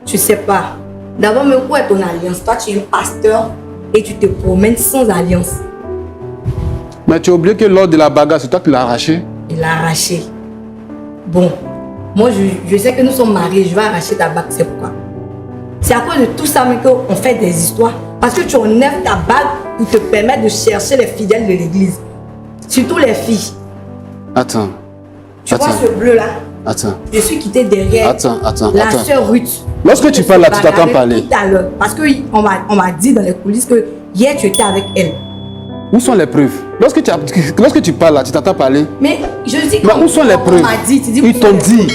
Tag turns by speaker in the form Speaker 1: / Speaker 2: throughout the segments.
Speaker 1: Tu sais pas. D'abord, mais où est ton alliance? Toi, tu es un pasteur et tu te promènes sans alliance.
Speaker 2: Mais tu as oublié que lors de la bagarre, c'est toi qui l'as arraché.
Speaker 1: Il l'a arraché. Bon, moi, je sais que nous sommes mariés, je vais arracher ta bague, c'est pourquoi? C'est à cause de tout ça qu'on fait des histoires. Parce que tu enlèves ta bague pour te permettre de chercher les fidèles de l'église. Surtout les filles.
Speaker 2: Attends.
Speaker 1: Tu vois ce bleu-là?
Speaker 2: Attends.
Speaker 1: Je suis quitté derrière la sœur Ruth.
Speaker 2: Lorsque tu parles là, tu t'attends parler.
Speaker 1: Tout à l'heure. Parce qu'on m'a dit dans les coulisses que hier tu étais avec elle.
Speaker 2: Où sont les preuves? Lorsque tu parles là, tu t'attends parler.
Speaker 1: Mais je dis que.
Speaker 2: Mais où sont les preuves? Ils t'ont dit.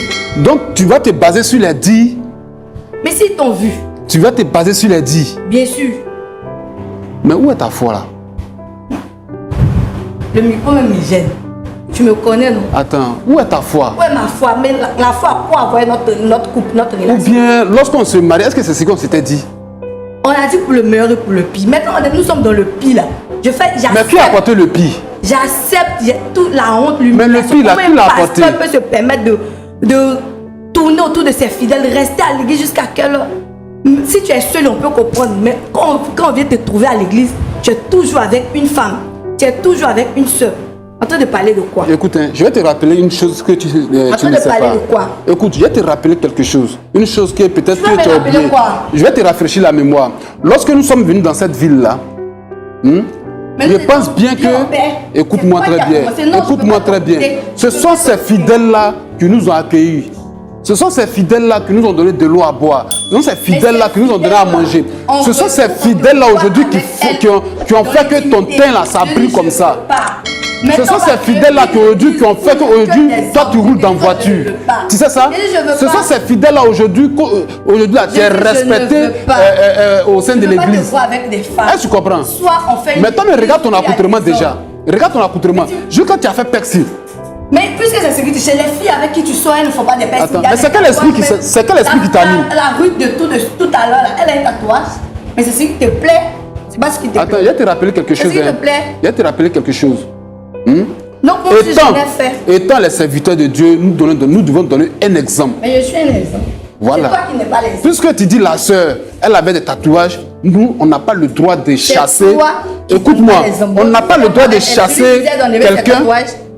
Speaker 2: Donc tu vas te baser sur les dits.
Speaker 1: Mais s'ils t'ont vu.
Speaker 2: Tu vas te baser sur les dits.
Speaker 1: Bien sûr.
Speaker 2: Mais où est ta foi là?
Speaker 1: Le micro même me gêne. Tu me connais, non?
Speaker 2: Attends, où est ta foi?
Speaker 1: Où est ma foi? Mais la foi pour avoir notre couple, notre relation.
Speaker 2: Ou bien, lorsqu'on se marie, est-ce que c'est ce qu'on s'était dit?
Speaker 1: On a dit pour le meilleur et pour le pire. Maintenant, nous sommes dans le pire là.
Speaker 2: Mais qui a apporté le pire?
Speaker 1: J'accepte toute la honte,
Speaker 2: l'humiliation. Mais le pire là, qui l'a apporté?
Speaker 1: Comment un pasteur peut se permettre de tourner autour de ses fidèles, rester à l'église jusqu'à quelle heure? Si tu es seul, on peut comprendre. Mais quand on vient te trouver à l'église, tu es toujours avec une femme. Tu es toujours avec une soeur. En train de parler de quoi?
Speaker 2: Écoute, je vais te rappeler une chose que tu ne sais pas.
Speaker 1: De quoi?
Speaker 2: Écoute, je vais te rappeler quelque chose. Une chose que peut-être que tu as oublié.
Speaker 1: Quoi?
Speaker 2: Je vais te rafraîchir la mémoire. Lorsque nous sommes venus dans cette ville-là, je pense bien que... Écoute-moi très bien. Écoute-moi très bien. Ce sont ces fidèles-là qui nous ont accueillis. Ce sont ces fidèles-là qui nous ont donné de l'eau à boire. Ce sont ces fidèles-là qui nous ont donné à manger. Ce sont ces fidèles-là aujourd'hui qui ont fait que ton teint là, ça brille comme ça. Ce sont ces fidèles-là qui ont fait qu'aujourd'hui, toi tu roules dans voiture. Tu sais ça? Ce sont ces fidèles-là aujourd'hui là, tu es respecté au sein de l'église. Est-ce que tu comprends? Mais toi, regarde ton accoutrement déjà. Regarde ton accoutrement. Juste quand tu as fait persil.
Speaker 1: Mais puisque c'est ce que tu sais, les filles avec qui tu sors, elles ne font pas des persil.
Speaker 2: Mais c'est quel esprit qui t'a mis?
Speaker 1: La rue de tout à l'heure, elle a un tatouage. Mais c'est ce qui te plaît. C'est pas ce qui te plaît.
Speaker 2: Attends, je vais te rappeler quelque chose.
Speaker 1: C'est ce qui te plaît.
Speaker 2: Je vais te rappeler quelque chose.
Speaker 1: Donc, moi aussi, je l'ai fait.
Speaker 2: Étant les serviteurs de Dieu, nous devons donner un exemple.
Speaker 1: Mais je suis un exemple.
Speaker 2: Voilà.
Speaker 1: C'est toi qui n'es pas l'exemple.
Speaker 2: Puisque tu dis la sœur, elle avait des tatouages, nous, on n'a pas le droit de chasser. Écoute-moi, on n'a pas le droit de chasser quelqu'un.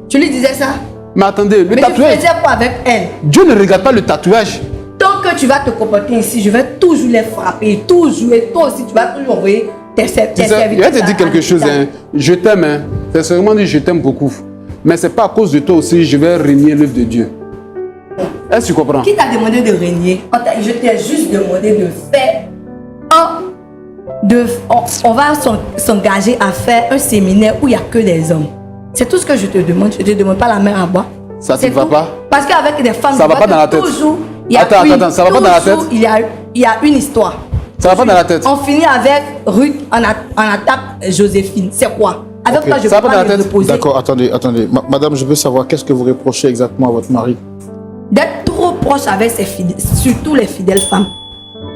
Speaker 1: Tu lui disais ça?
Speaker 2: Mais attendez, le tatouage.
Speaker 1: Tu faisais quoi avec elle?
Speaker 2: Dieu ne regarde pas le tatouage.
Speaker 1: Tant que tu vas te comporter ici, je vais toujours les frapper. Toujours. Et toi aussi, tu vas toujours envoyer tes serviteurs.
Speaker 2: Je vais te dire quelque chose. Je t'aime. C'est seulement dit je t'aime beaucoup. Mais c'est pas à cause de toi aussi je vais régner l'œuvre de Dieu. Est-ce que tu comprends?
Speaker 1: Qui t'a demandé de régner? Je t'ai juste demandé de faire on va s'engager à faire un séminaire où il n'y a que des hommes. C'est tout ce que je te demande. Je ne te demande pas la mer à boire.
Speaker 2: Ça ne va pas?
Speaker 1: Parce qu'avec des femmes,
Speaker 2: ça va pas dans la tête.
Speaker 1: Toujours,
Speaker 2: attends, ça va pas dans la tête?
Speaker 1: Il y a une histoire.
Speaker 2: Ça va pas dans la tête?
Speaker 1: On finit avec Ruth, on attaque Joséphine. C'est quoi? Avec toi, je
Speaker 2: ça
Speaker 1: peux
Speaker 2: va
Speaker 1: pas
Speaker 2: dans la
Speaker 1: me
Speaker 2: tête?
Speaker 1: reposer.
Speaker 3: D'accord, attendez. Madame, je veux savoir qu'est-ce que vous reprochez exactement à votre mari?
Speaker 1: D'être trop proche avec ses fidèles, surtout les fidèles femmes.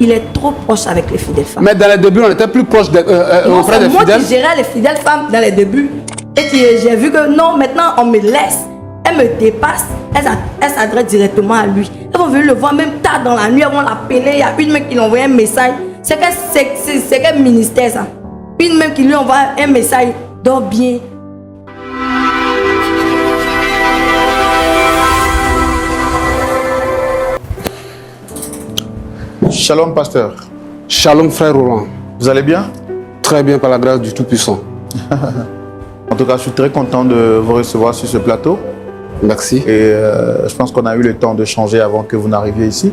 Speaker 1: Il est trop proche avec les fidèles femmes.
Speaker 2: Mais dans les débuts, on était plus proche auprès des fidèles.
Speaker 1: Moi qui gérais les fidèles femmes dans les débuts. Et j'ai vu que non, maintenant on me laisse. Elle me dépasse. Elle s'adresse directement à lui. Elles vont venir le voir même tard dans la nuit. Elles vont l'appeler. Il y a une même qui lui envoie un message. C'est quel ministère ça? Une même qui lui envoie un message. Dors bien.
Speaker 3: Shalom, pasteur.
Speaker 2: Shalom, frère Roland.
Speaker 3: Vous allez bien?
Speaker 2: Très bien, par la grâce du Tout-Puissant.
Speaker 3: En tout cas, je suis très content de vous recevoir sur ce plateau.
Speaker 2: Merci.
Speaker 3: Et je pense qu'on a eu le temps de changer avant que vous n'arriviez ici.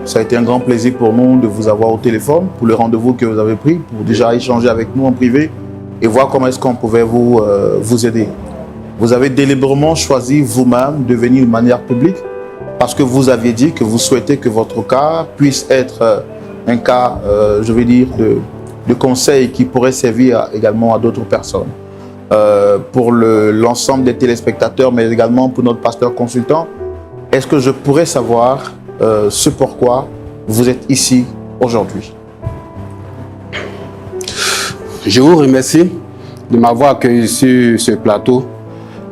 Speaker 3: Ça a été un grand plaisir pour nous de vous avoir au téléphone pour le rendez-vous que vous avez pris, pour déjà échanger avec nous en privé et voir comment est-ce qu'on pouvait vous aider. Vous avez délibérément choisi vous-même de venir de manière publique parce que vous aviez dit que vous souhaitez que votre cas puisse être un cas, je vais dire, de conseil qui pourrait servir également à d'autres personnes. Pour l'ensemble des téléspectateurs, mais également pour notre pasteur consultant, est-ce que je pourrais savoir ce pourquoi vous êtes ici aujourd'hui?
Speaker 2: Je vous remercie de m'avoir accueilli sur ce plateau.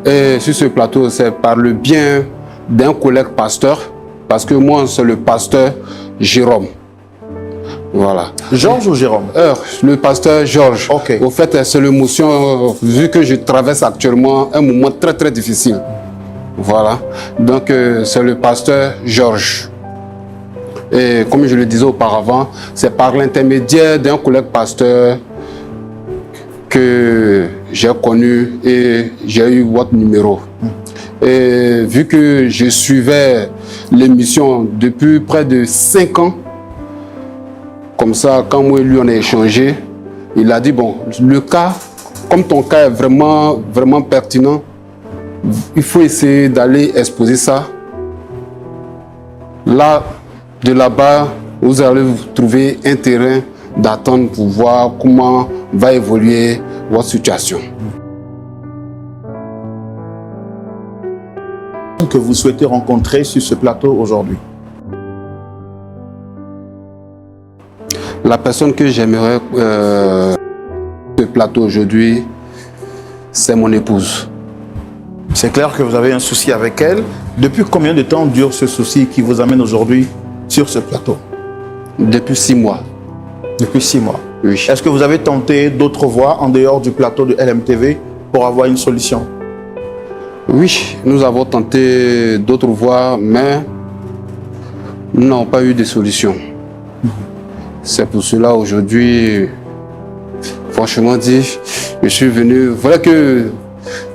Speaker 2: Et sur ce plateau, c'est par le bien d'un collègue pasteur, parce que moi, c'est le pasteur Jérôme. Voilà.
Speaker 3: Georges ou Jérôme?
Speaker 2: Le pasteur Georges.
Speaker 3: Ok.
Speaker 2: Au fait, c'est l'émotion, vu que je traverse actuellement un moment très très difficile. Voilà. Donc, c'est le pasteur Georges. Et comme je le disais auparavant, c'est par l'intermédiaire d'un collègue pasteur que j'ai connu et j'ai eu votre numéro. Et vu que je suivais l'émission depuis près de 5 ans, comme ça, quand moi et lui on a échangé, il a dit, bon, le cas, comme ton cas est vraiment, vraiment pertinent, il faut essayer d'aller exposer ça. Là, de là-bas, vous allez vous trouver un terrain d'attente pour voir comment va évoluer votre situation.
Speaker 3: Que vous souhaitez rencontrer sur ce plateau aujourd'hui?
Speaker 2: La personne que j'aimerais ce plateau aujourd'hui, c'est mon épouse.
Speaker 3: C'est clair que vous avez un souci avec elle. Depuis combien de temps dure ce souci qui vous amène aujourd'hui sur ce plateau?
Speaker 2: Depuis 6 mois.
Speaker 3: Depuis 6 mois.
Speaker 2: Oui.
Speaker 3: Est-ce que vous avez tenté d'autres voies en dehors du plateau de LMTV pour avoir une solution?
Speaker 2: Oui, nous avons tenté d'autres voies, mais nous n'avons pas eu de solution. C'est pour cela aujourd'hui, franchement dit, je suis venu. Voilà que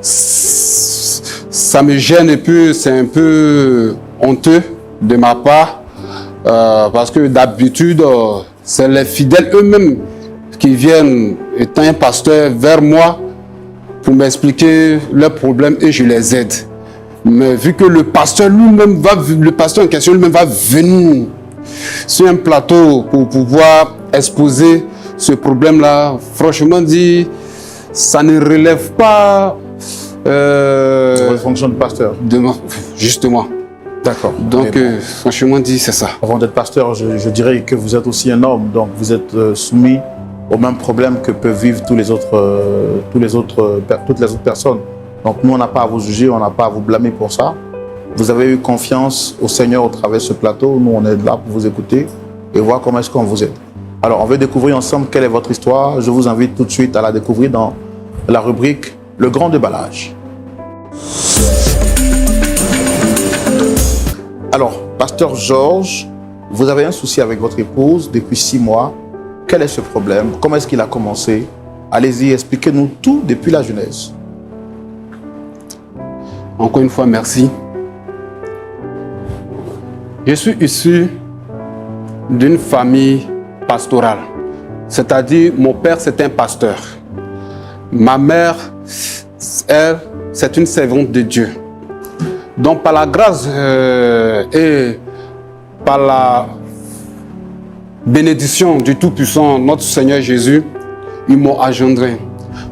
Speaker 2: ça me gêne et puis c'est un peu honteux de ma part parce que d'habitude, c'est les fidèles eux-mêmes qui viennent, étant un pasteur, vers moi pour m'expliquer leurs problèmes et je les aide. Mais vu que le pasteur lui-même le pasteur en question lui-même va venir sur un plateau pour pouvoir exposer ce problème-là, franchement dit, ça ne relève pas
Speaker 3: Votre fonction de pasteur.
Speaker 2: Justement.
Speaker 3: D'accord.
Speaker 2: Donc, franchement dit, c'est ça.
Speaker 3: Avant d'être pasteur, je dirais que vous êtes aussi un homme, donc vous êtes soumis aux mêmes problèmes que peuvent vivre toutes les autres personnes. Donc nous, on n'a pas à vous juger, on n'a pas à vous blâmer pour ça. Vous avez eu confiance au Seigneur au travers de ce plateau. Nous, on est là pour vous écouter et voir comment est-ce qu'on vous aide. Alors, on va découvrir ensemble quelle est votre histoire. Je vous invite tout de suite à la découvrir dans la rubrique « Le grand déballage ». Alors, pasteur Georges, vous avez un souci avec votre épouse depuis 6 mois. Quel est ce problème? Comment est-ce qu'il a commencé? Allez-y, expliquez-nous tout depuis la genèse.
Speaker 2: Encore une fois, merci. Je suis issu d'une famille pastorale. C'est-à-dire, mon père, c'est un pasteur. Ma mère, elle, c'est une servante de Dieu. Donc, par la grâce et par la bénédiction du Tout-Puissant, notre Seigneur Jésus, ils m'ont engendré.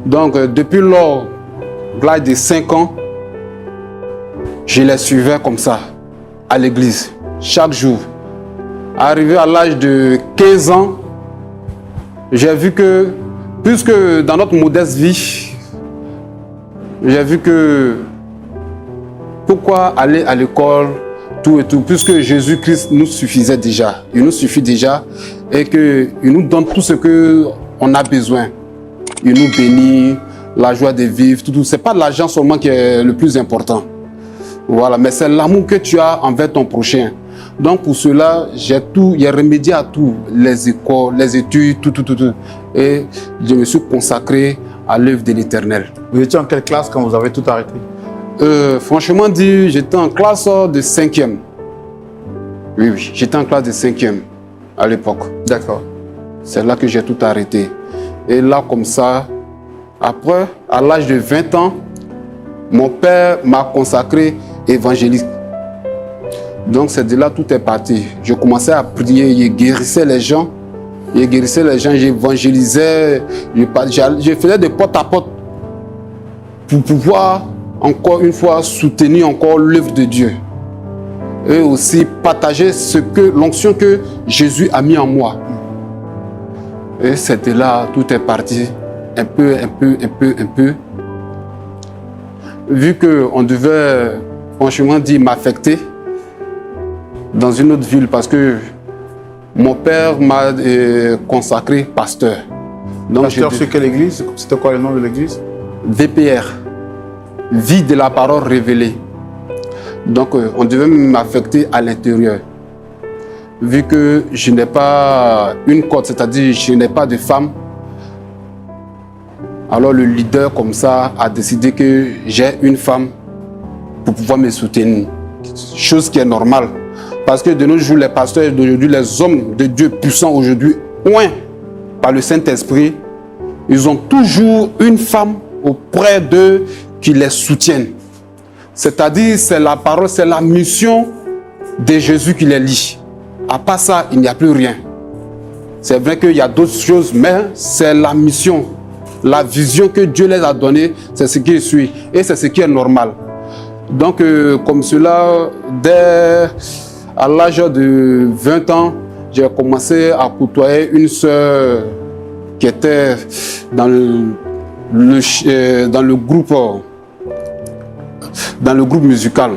Speaker 2: Donc, depuis l'âge de 5 ans, je les suivais comme ça, à l'église, chaque jour. Arrivé à l'âge de 15 ans, j'ai vu que, puisque dans notre modeste vie, j'ai vu que pourquoi aller à l'école, tout et tout, puisque Jésus-Christ nous suffisait déjà. Il nous suffit déjà et qu'il nous donne tout ce qu'on a besoin. Il nous bénit, la joie de vivre, tout. Ce n'est pas l'argent seulement qui est le plus important. Voilà, mais c'est l'amour que tu as envers ton prochain. Donc pour cela, j'ai remédié à tout, les écoles, les études, tout. Et je me suis consacré à l'œuvre de l'Éternel.
Speaker 3: Vous étiez en quelle classe quand vous avez tout arrêté?
Speaker 2: Franchement dit, j'étais en classe de 5e. Oui, j'étais en classe de 5e à l'époque.
Speaker 3: D'accord.
Speaker 2: C'est là que j'ai tout arrêté. Et là, comme ça, après, à l'âge de 20 ans, mon père m'a consacré évangéliste. Donc c'est de là tout est parti. Je commençais à prier, je guérissais les gens. J'évangélisais, je faisais de porte à porte pour pouvoir encore une fois soutenir encore l'œuvre de Dieu. Et aussi partager l'onction que Jésus a mis en moi. Et c'était là, tout est parti, un peu. Vu qu'on devait, franchement dit, m'affecter dans une autre ville parce que Mon père m'a consacré pasteur. Donc,
Speaker 3: pasteur sur quelle église? C'était quoi le nom de l'église?
Speaker 2: VPR, Vie de la parole révélée. Donc, on devait m'affecter à l'intérieur. Vu que je n'ai pas une cote, c'est-à-dire je n'ai pas de femme, alors le leader comme ça a décidé que j'ai une femme pour pouvoir me soutenir. Chose qui est normale. Parce que de nos jours, les pasteurs d'aujourd'hui, les hommes de Dieu puissants aujourd'hui, oints par le Saint-Esprit, ils ont toujours une femme auprès d'eux qui les soutiennent. C'est-à-dire, c'est la parole, c'est la mission de Jésus qui les lie. À part ça, il n'y a plus rien. C'est vrai qu'il y a d'autres choses, mais c'est la mission, la vision que Dieu les a donnée, c'est ce qui suit. Et c'est ce qui est normal. Donc, comme cela, dès à l'âge de 20 ans, j'ai commencé à côtoyer une sœur qui était dans le groupe musical.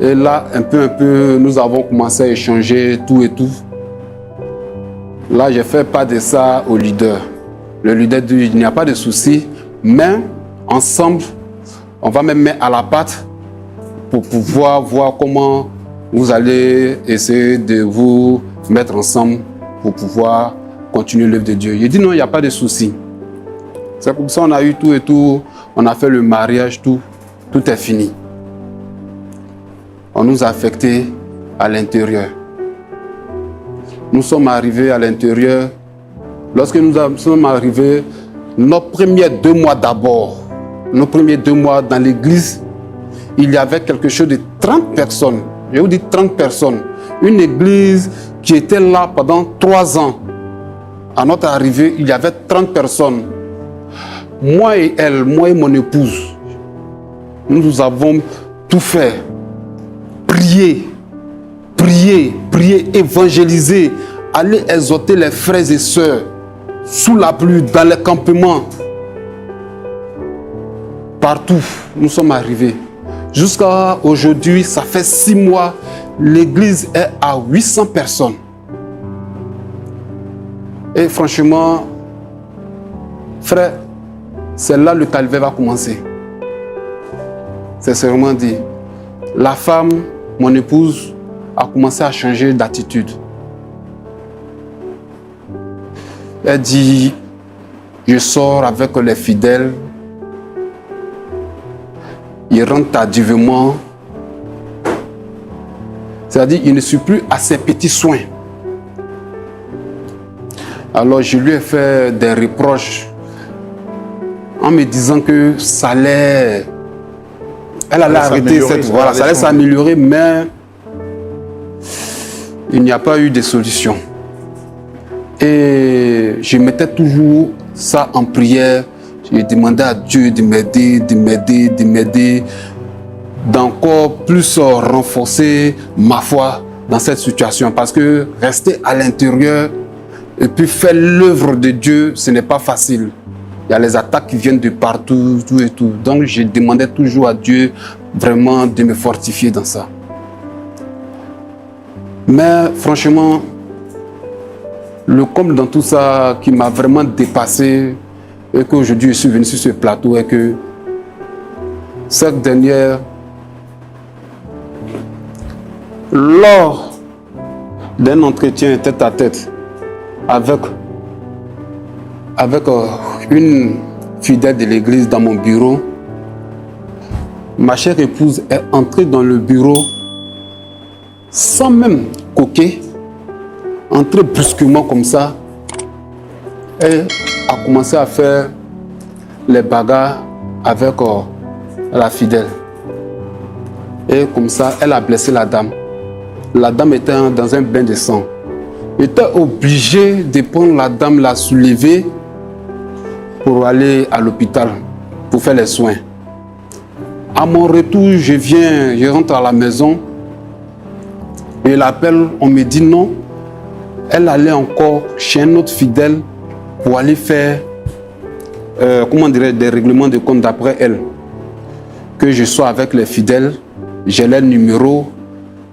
Speaker 2: Et là, un peu, nous avons commencé à échanger tout et tout. Là, j'ai fait part de ça au leader. Le leader dit, il n'y a pas de souci, mais ensemble, on va même mettre à la pâte pour pouvoir voir comment vous allez essayer de vous mettre ensemble pour pouvoir continuer l'œuvre de Dieu. Il dit non, il n'y a pas de souci. C'est comme ça, on a eu tout et tout, on a fait le mariage, tout est fini. On nous a affectés à l'intérieur. Nous sommes arrivés à l'intérieur. Lorsque nous sommes arrivés, nos premiers 2 mois d'abord, nos premiers 2 mois dans l'église, il y avait quelque chose de 30 personnes. Je vous dis 30 personnes. Une église qui était là pendant 3 ans. À notre arrivée, il y avait 30 personnes. Moi et elle, moi et mon épouse, nous avons tout fait. Prier, évangéliser, aller exhorter les frères et sœurs sous la pluie, dans les campements. Partout, nous sommes arrivés. Jusqu'à aujourd'hui, ça fait 6 mois, l'église est à 800 personnes. Et franchement, frère, c'est là le calvaire va commencer. C'est seulement dit. La femme, mon épouse, a commencé à changer d'attitude. Elle dit, je sors avec les fidèles, ils rentrent tardivement. C'est-à-dire, il ne suit plus à ses petits soins. Alors, je lui ai fait des reproches en me disant que ça allait... Elle allait arrêter cette... Voilà, ça allait s'améliorer, mais il n'y a pas eu de solution. Et je mettais toujours ça en prière. Je demandais à Dieu de m'aider, d'encore plus renforcer ma foi dans cette situation. Parce que rester à l'intérieur et puis faire l'œuvre de Dieu, ce n'est pas facile. Il y a les attaques qui viennent de partout, tout et tout. Donc je demandais toujours à Dieu vraiment de me fortifier dans ça. Mais franchement, le comble dans tout ça qui m'a vraiment dépassé et qu'aujourd'hui je suis venu sur ce plateau est que cette dernière, lors d'un entretien tête à tête avec une fidèle de l'église dans mon bureau, ma chère épouse est entrée dans le bureau sans même coquer, entrée brusquement comme ça, et a commencé à faire les bagarres avec la fidèle. Et comme ça, elle a blessé la dame. La dame était dans un bain de sang. J'étais obligé de prendre la dame, la soulever pour aller à l'hôpital, pour faire les soins. À mon retour, je rentre à la maison, et l'appel, on me dit non, elle allait encore chez un autre fidèle pour aller faire, des règlements de compte d'après elle. Que je sois avec les fidèles, j'ai leur numéro,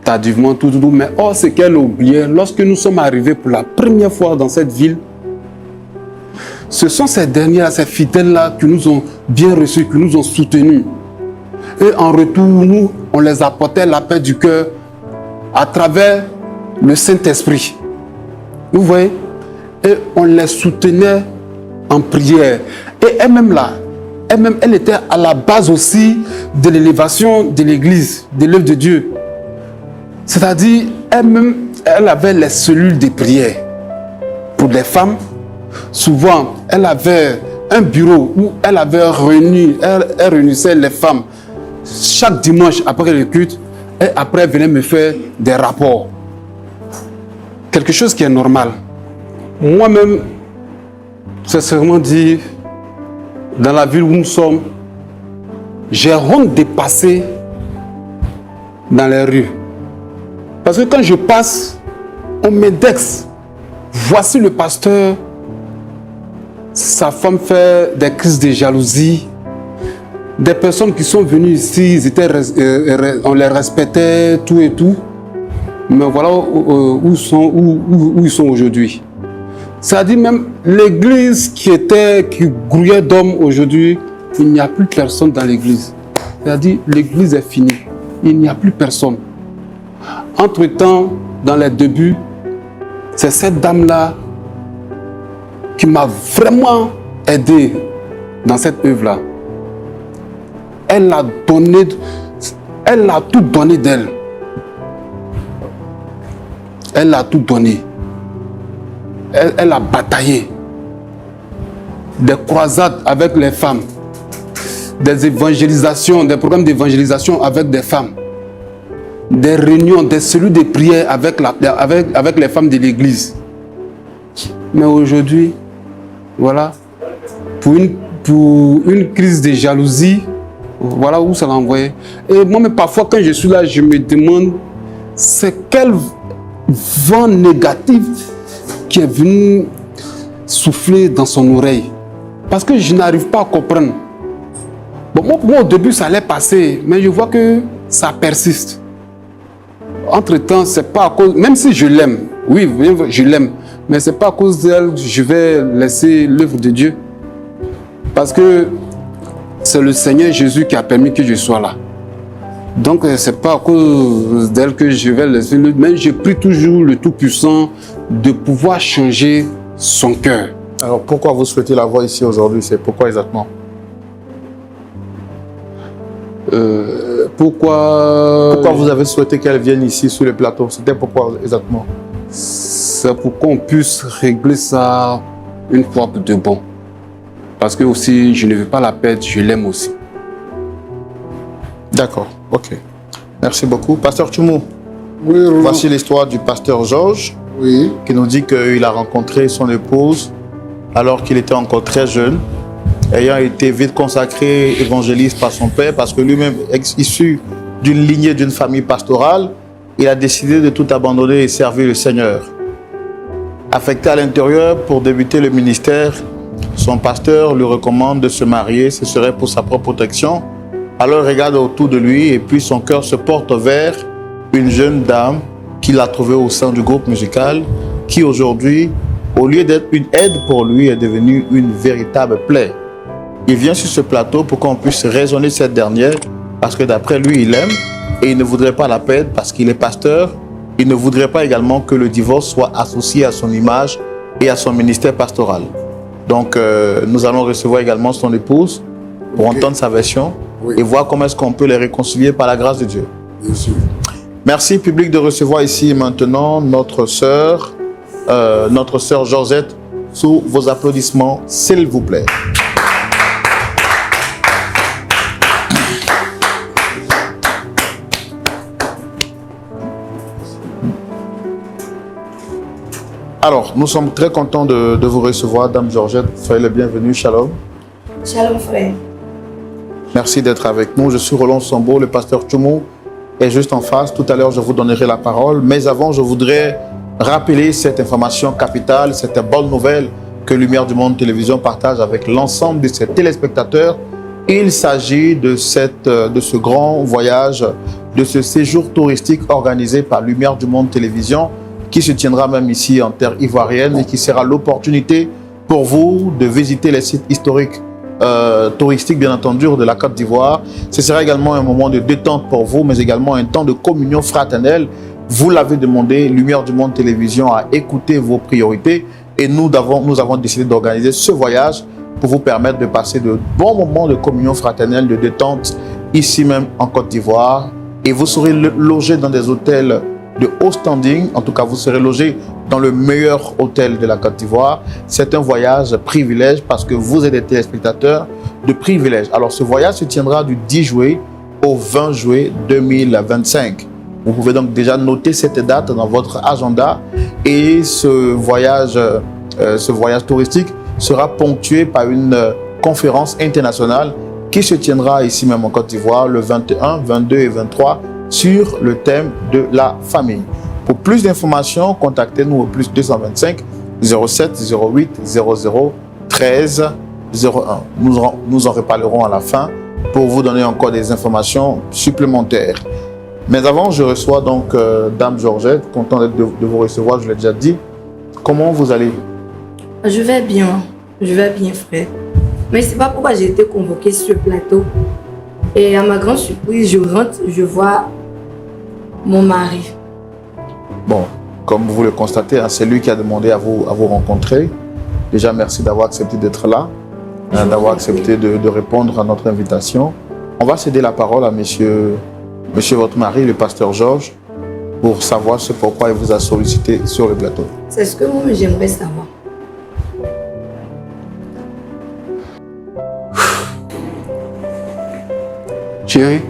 Speaker 2: tardivement, tout. Mais or, ce qu'elle oubliait, lorsque nous sommes arrivés pour la première fois dans cette ville, ce sont ces derniers-là, ces fidèles-là qui nous ont bien reçus, qui nous ont soutenus. Et en retour, nous, on les apportait la paix du cœur à travers le Saint-Esprit. Vous voyez? Et on les soutenait en prière. Et elle-même là, elle était à la base aussi de l'élévation de l'Église, de l'œuvre de Dieu. C'est-à-dire, elle-même, elle avait les cellules de prière pour les femmes. Souvent, elle avait un bureau où elle avait réuni, elle réunissait les femmes chaque dimanche après le culte. Et après, elle venait me faire des rapports. Quelque chose qui est normal. Moi-même, sincèrement dit, dans la ville où nous sommes, j'ai honte de passer dans les rues. Parce que quand je passe, on m'indexe. Voici le pasteur, sa femme fait des crises de jalousie. Des personnes qui sont venues ici, on les respectait, tout et tout. Mais voilà où ils sont aujourd'hui. C'est-à-dire même l'église qui grouillait d'hommes aujourd'hui, il n'y a plus personne dans l'église. C'est-à-dire l'église est finie. Il n'y a plus personne. Entre-temps, dans les débuts, c'est cette dame-là qui m'a vraiment aidé dans cette œuvre-là. Elle a tout donné d'elle. Elle a tout donné. Elle a bataillé. Des croisades avec les femmes. Des évangélisations, des programmes d'évangélisation avec des femmes. Des réunions, des cellules de prière avec les femmes de l'église. Mais aujourd'hui, voilà, pour une crise de jalousie, voilà où ça l'a envoyé. Et moi, mais parfois, quand je suis là, je me demande, c'est quel vent négatif qui est venu souffler dans son oreille. Parce que je n'arrive pas à comprendre. Bon, moi, au début, ça allait passer, mais je vois que ça persiste. Entre-temps, c'est pas à cause... Même si je l'aime, oui, je l'aime, mais c'est pas à cause d'elle que je vais laisser l'œuvre de Dieu. Parce que c'est le Seigneur Jésus qui a permis que je sois là. Donc, c'est pas à cause d'elle que je vais laisser l'œuvre, mais je prie toujours le Tout-Puissant de pouvoir changer son cœur.
Speaker 3: Alors, pourquoi vous souhaitez la voir ici aujourd'hui? C'est pourquoi exactement? Pourquoi vous avez souhaité qu'elle vienne ici sur le plateau? C'était pourquoi exactement?
Speaker 2: C'est pour qu'on puisse régler ça une fois de bon. Parce que aussi, je ne veux pas la perdre, je l'aime aussi.
Speaker 3: D'accord, ok. Merci beaucoup. Pasteur Tchoumou,
Speaker 2: oui,
Speaker 3: voici l'histoire du pasteur Georges,
Speaker 2: oui,
Speaker 3: qui nous dit qu'il a rencontré son épouse alors qu'il était encore très jeune, ayant été vite consacré évangéliste par son père, parce que lui-même, issu d'une lignée, d'une famille pastorale, il a décidé de tout abandonner et servir le Seigneur. Affecté à l'intérieur pour débuter le ministère, son pasteur lui recommande de se marier, ce serait pour sa propre protection. Alors il regarde autour de lui et puis son cœur se porte vers une jeune dame qu'il a trouvée au sein du groupe musical, qui aujourd'hui, au lieu d'être une aide pour lui, est devenue une véritable plaie. Il vient sur ce plateau pour qu'on puisse raisonner cette dernière, parce que d'après lui, il aime et il ne voudrait pas la perdre parce qu'il est pasteur. Il ne voudrait pas également que le divorce soit associé à son image et à son ministère pastoral. Donc, nous allons recevoir également son épouse pour entendre sa version et voir comment est-ce qu'on peut les réconcilier par la grâce de Dieu.
Speaker 2: Bien sûr.
Speaker 3: Merci, public, de recevoir ici maintenant notre sœur Georgette, sous vos applaudissements, s'il vous plaît. Alors, nous sommes très contents de vous recevoir, Dame Georgette. Soyez le bienvenu. Shalom.
Speaker 1: Shalom, frère.
Speaker 3: Merci d'être avec nous. Je suis Roland Sambo, le pasteur Tchoumou est juste en face. Tout à l'heure, je vous donnerai la parole. Mais avant, je voudrais rappeler cette information capitale, cette bonne nouvelle que Lumière du Monde Télévision partage avec l'ensemble de ses téléspectateurs. Il s'agit de ce grand voyage de ce séjour touristique organisé par Lumière du Monde Télévision, qui se tiendra même ici en terre ivoirienne et qui sera l'opportunité pour vous de visiter les sites historiques touristiques, bien entendu, de la Côte d'Ivoire. Ce sera également un moment de détente pour vous, mais également un temps de communion fraternelle. Vous l'avez demandé, Lumière du Monde Télévision a écouté vos priorités et nous avons décidé d'organiser ce voyage pour vous permettre de passer de bons moments de communion fraternelle, de détente, ici même en Côte d'Ivoire. Et vous serez logé dans des hôtels de haut standing. En tout cas, vous serez logé dans le meilleur hôtel de la Côte d'Ivoire. C'est un voyage privilège parce que vous êtes des téléspectateurs de privilège. Alors, ce voyage se tiendra du 10 juillet au 20 juillet 2025. Vous pouvez donc déjà noter cette date dans votre agenda. Et ce voyage touristique sera ponctué par une conférence internationale qui se tiendra ici même en Côte d'Ivoire le 21, 22 et 23 sur le thème de la famille. Pour plus d'informations, contactez-nous au plus 225 07 08 00 13 01. Nous en reparlerons à la fin pour vous donner encore des informations supplémentaires. Mais avant, je reçois donc Dame Georgette, content de vous recevoir, je l'ai déjà dit. Comment vous allez?
Speaker 1: Je vais bien, frère. Mais c'est pas pourquoi j'ai été convoquée sur ce plateau. Et à ma grande surprise, je rentre, je vois mon mari.
Speaker 3: Bon, comme vous le constatez, hein, c'est lui qui a demandé à vous rencontrer. Déjà, merci d'avoir accepté d'être là, d'avoir accepté de répondre à notre invitation. On va céder la parole à monsieur votre mari, le pasteur Georges, pour savoir ce pourquoi il vous a sollicité sur le plateau.
Speaker 1: C'est ce que moi j'aimerais savoir.
Speaker 2: Chérie,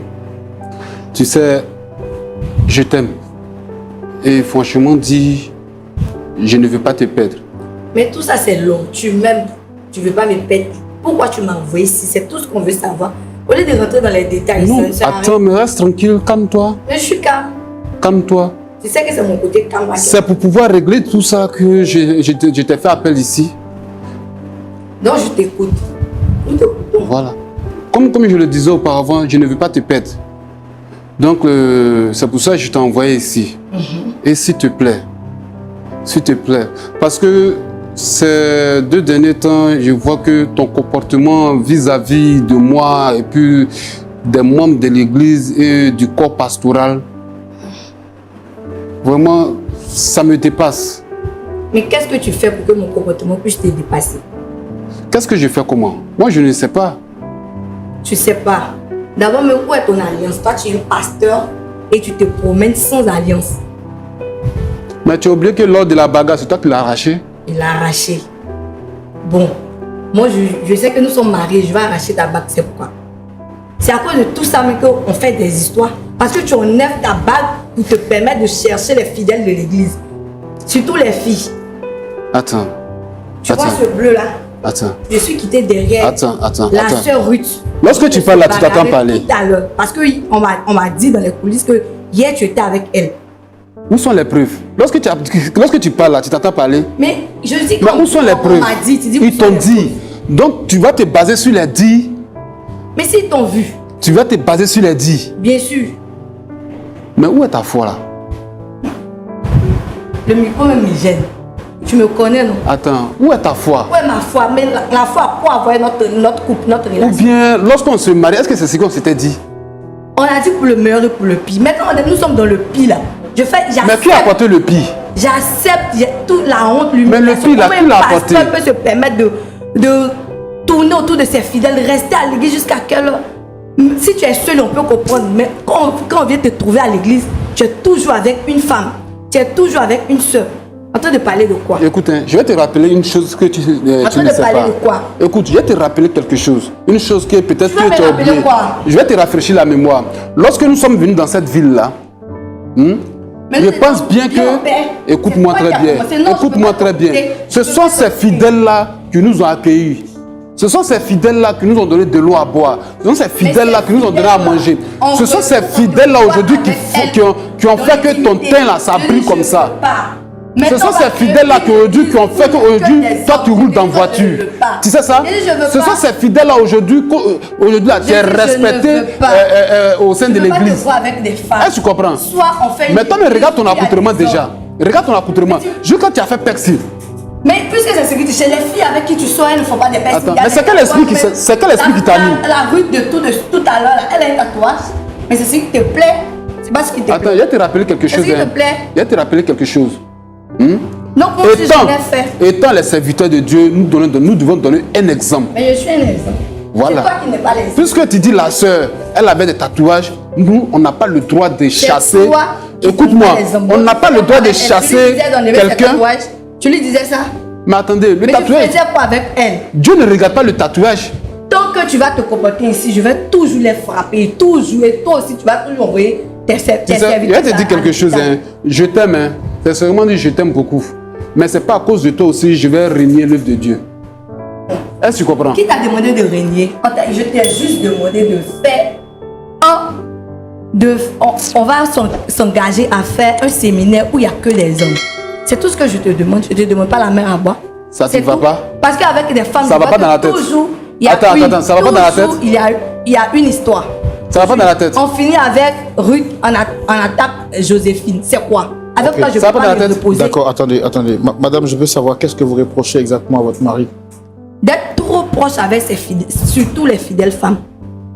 Speaker 2: tu sais, je t'aime. Et franchement dit, je ne veux pas te perdre.
Speaker 1: Mais tout ça c'est long. Tu m'aimes, tu ne veux pas me perdre. Pourquoi tu m'as envoyé ici? C'est tout ce qu'on veut savoir. Au lieu de rentrer dans les détails.
Speaker 2: Non, attends, mais reste tranquille, calme-toi.
Speaker 1: Je suis calme.
Speaker 2: Calme-toi.
Speaker 1: Tu sais que c'est mon côté calme.
Speaker 2: C'est pour pouvoir régler tout ça que je t'ai fait appel ici.
Speaker 1: Donc je t'écoute. Nous t'écoutons.
Speaker 2: Voilà. Comme je le disais auparavant, je ne veux pas te perdre. Donc, c'est pour ça que je t'ai envoyé ici. Et s'il te plaît, parce que ces 2 derniers temps, je vois que ton comportement vis-à-vis de moi et puis des membres de l'église et du corps pastoral, vraiment, ça me dépasse.
Speaker 1: Mais qu'est-ce que tu fais pour que mon comportement puisse te dépasser?
Speaker 2: Qu'est-ce que je fais comment? Moi, je ne sais pas.
Speaker 1: Tu sais pas. D'abord, mais où est ton alliance? Toi, tu es un pasteur et tu te promènes sans alliance.
Speaker 2: Mais tu as oublié que lors de la bagarre, c'est toi qui l'as arraché?
Speaker 1: Il l'a arraché. Bon, moi, je sais que nous sommes mariés, je vais arracher ta bague, c'est pourquoi. C'est à cause de tout ça qu'on fait des histoires. Parce que tu enlèves ta bague pour te permettre de chercher les fidèles de l'église. Surtout les filles.
Speaker 2: Attends.
Speaker 1: Tu vois ce bleu-là?
Speaker 2: Attends.
Speaker 1: Je suis quitté derrière la sœur Ruth.
Speaker 2: Lorsque tu parles là, tu t'attends parler.
Speaker 1: Tout à l'heure. Parce qu'on m'a dit dans les coulisses que hier tu étais avec elle.
Speaker 2: Où sont les preuves? Lorsque tu parles là, tu t'attends parler.
Speaker 1: Mais je dis que.
Speaker 2: Mais où sont les preuves?
Speaker 1: On m'a dit, tu dis.
Speaker 2: Ils t'ont dit. Donc tu vas te baser sur les dits.
Speaker 1: Mais s'ils t'ont vu.
Speaker 2: Tu vas te baser sur les dits.
Speaker 1: Bien sûr.
Speaker 2: Mais où est ta foi là?
Speaker 1: Le micro même me gêne. Tu me connais, non?
Speaker 2: Attends, où est ta foi?
Speaker 1: Où est ma foi? Mais la foi pour avoir notre couple, notre relation.
Speaker 2: Ou bien, lorsqu'on se marie, est-ce que c'est ce qu'on s'était dit?
Speaker 1: On a dit pour le meilleur et pour le pire. Maintenant, nous sommes dans le pire là.
Speaker 2: Mais qui a apporté le pire?
Speaker 1: J'accepte toute la honte, l'humiliation.
Speaker 2: Mais le pire là, qui l'a apporté?
Speaker 1: Un pasteur peut se permettre de tourner autour de ses fidèles, rester à l'église jusqu'à quelle heure? Si tu es seul, on peut comprendre. Mais quand on vient te trouver à l'église, tu es toujours avec une femme. Tu es toujours avec une soeur. En train de parler de quoi?
Speaker 2: Écoute, hein, je vais te rappeler une chose que tu ne sais pas. En train de parler de quoi? Écoute, je vais te rappeler quelque chose. Une chose que peut-être que tu as oublié. Je vais te rafraîchir la mémoire. Lorsque nous sommes venus dans cette ville-là, je pense bien que... Écoute-moi très bien. Écoute-moi très bien. Ce sont ces fidèles-là qui nous ont accueillis. Ce sont ces fidèles-là qui nous ont donné de l'eau à boire. Ce sont ces fidèles-là qui nous ont donné à manger. Ce sont ces fidèles-là aujourd'hui qui ont fait que ton teint là, ça brille comme ça. Ce sont ces fidèles-là qui ont fait qu'aujourd'hui, toi tu roules dans voiture. Tu sais ça? Ce sont ces fidèles-là aujourd'hui, tu es respecté au sein de l'église. Est-ce que tu comprends? Maintenant, regarde ton accoutrement déjà. Regarde ton accoutrement. Juste quand tu as fait persil.
Speaker 1: Mais puisque c'est ce que tu sais, les filles avec qui tu sors, elles ne font pas des persil.
Speaker 2: Attends, mais c'est quel esprit qui t'a mis?
Speaker 1: La rue de tout à l'heure, elle a un tatouage. Mais c'est ce qui te plaît. C'est pas ce qui te plaît.
Speaker 2: Attends, il va te rappeler quelque chose.
Speaker 1: Il
Speaker 2: va te rappeler quelque chose.
Speaker 1: Non, moi aussi, je l'ai fait.
Speaker 2: Étant les serviteurs de Dieu, nous devons donner un exemple.
Speaker 1: Mais je suis un exemple.
Speaker 2: Voilà.
Speaker 1: C'est toi qui n'es pas l'exemple.
Speaker 2: Puisque tu dis la sœur, elle avait des tatouages, nous, on n'a pas le droit de chasser. Écoute-moi, on n'a pas le droit de chasser quelqu'un.
Speaker 1: Tu lui disais ça?
Speaker 2: Mais attendez, le tatouage.
Speaker 1: Tu faisais quoi avec elle?
Speaker 2: Dieu ne regarde pas le tatouage.
Speaker 1: Tant que tu vas te comporter ici, je vais toujours les frapper, toujours. Et toi aussi, tu vas toujours envoyer tes serviteurs.
Speaker 2: Je vais te dire quelque chose. Hein. Je t'aime. Hein. C'est seulement dit je t'aime beaucoup. Mais c'est pas à cause de toi aussi je vais régner l'œuvre de Dieu. Est-ce que tu comprends?
Speaker 1: Qui t'a demandé de régner? Je t'ai juste demandé de faire on va s'engager à faire un séminaire où il n'y a que des hommes. C'est tout ce que je te demande. Je ne te demande pas la mer à boire.
Speaker 2: Ça ne va pas?
Speaker 1: Parce qu'avec des femmes,
Speaker 2: ça va pas dans la tête.
Speaker 1: Toujours,
Speaker 2: attends, ça va pas dans la tête?
Speaker 1: Il y a une histoire.
Speaker 2: Ça va pas dans la tête?
Speaker 1: On finit avec Ruth, on attaque Joséphine. C'est quoi? Avec toi, je
Speaker 2: ça
Speaker 1: peux
Speaker 2: va pas
Speaker 1: pas
Speaker 2: dans la
Speaker 1: me
Speaker 2: tête?
Speaker 1: reposer.
Speaker 3: D'accord, attendez. Madame, je veux savoir, qu'est-ce que vous reprochez exactement à votre mari?
Speaker 1: D'être trop proche avec ses fidèles, surtout les fidèles femmes.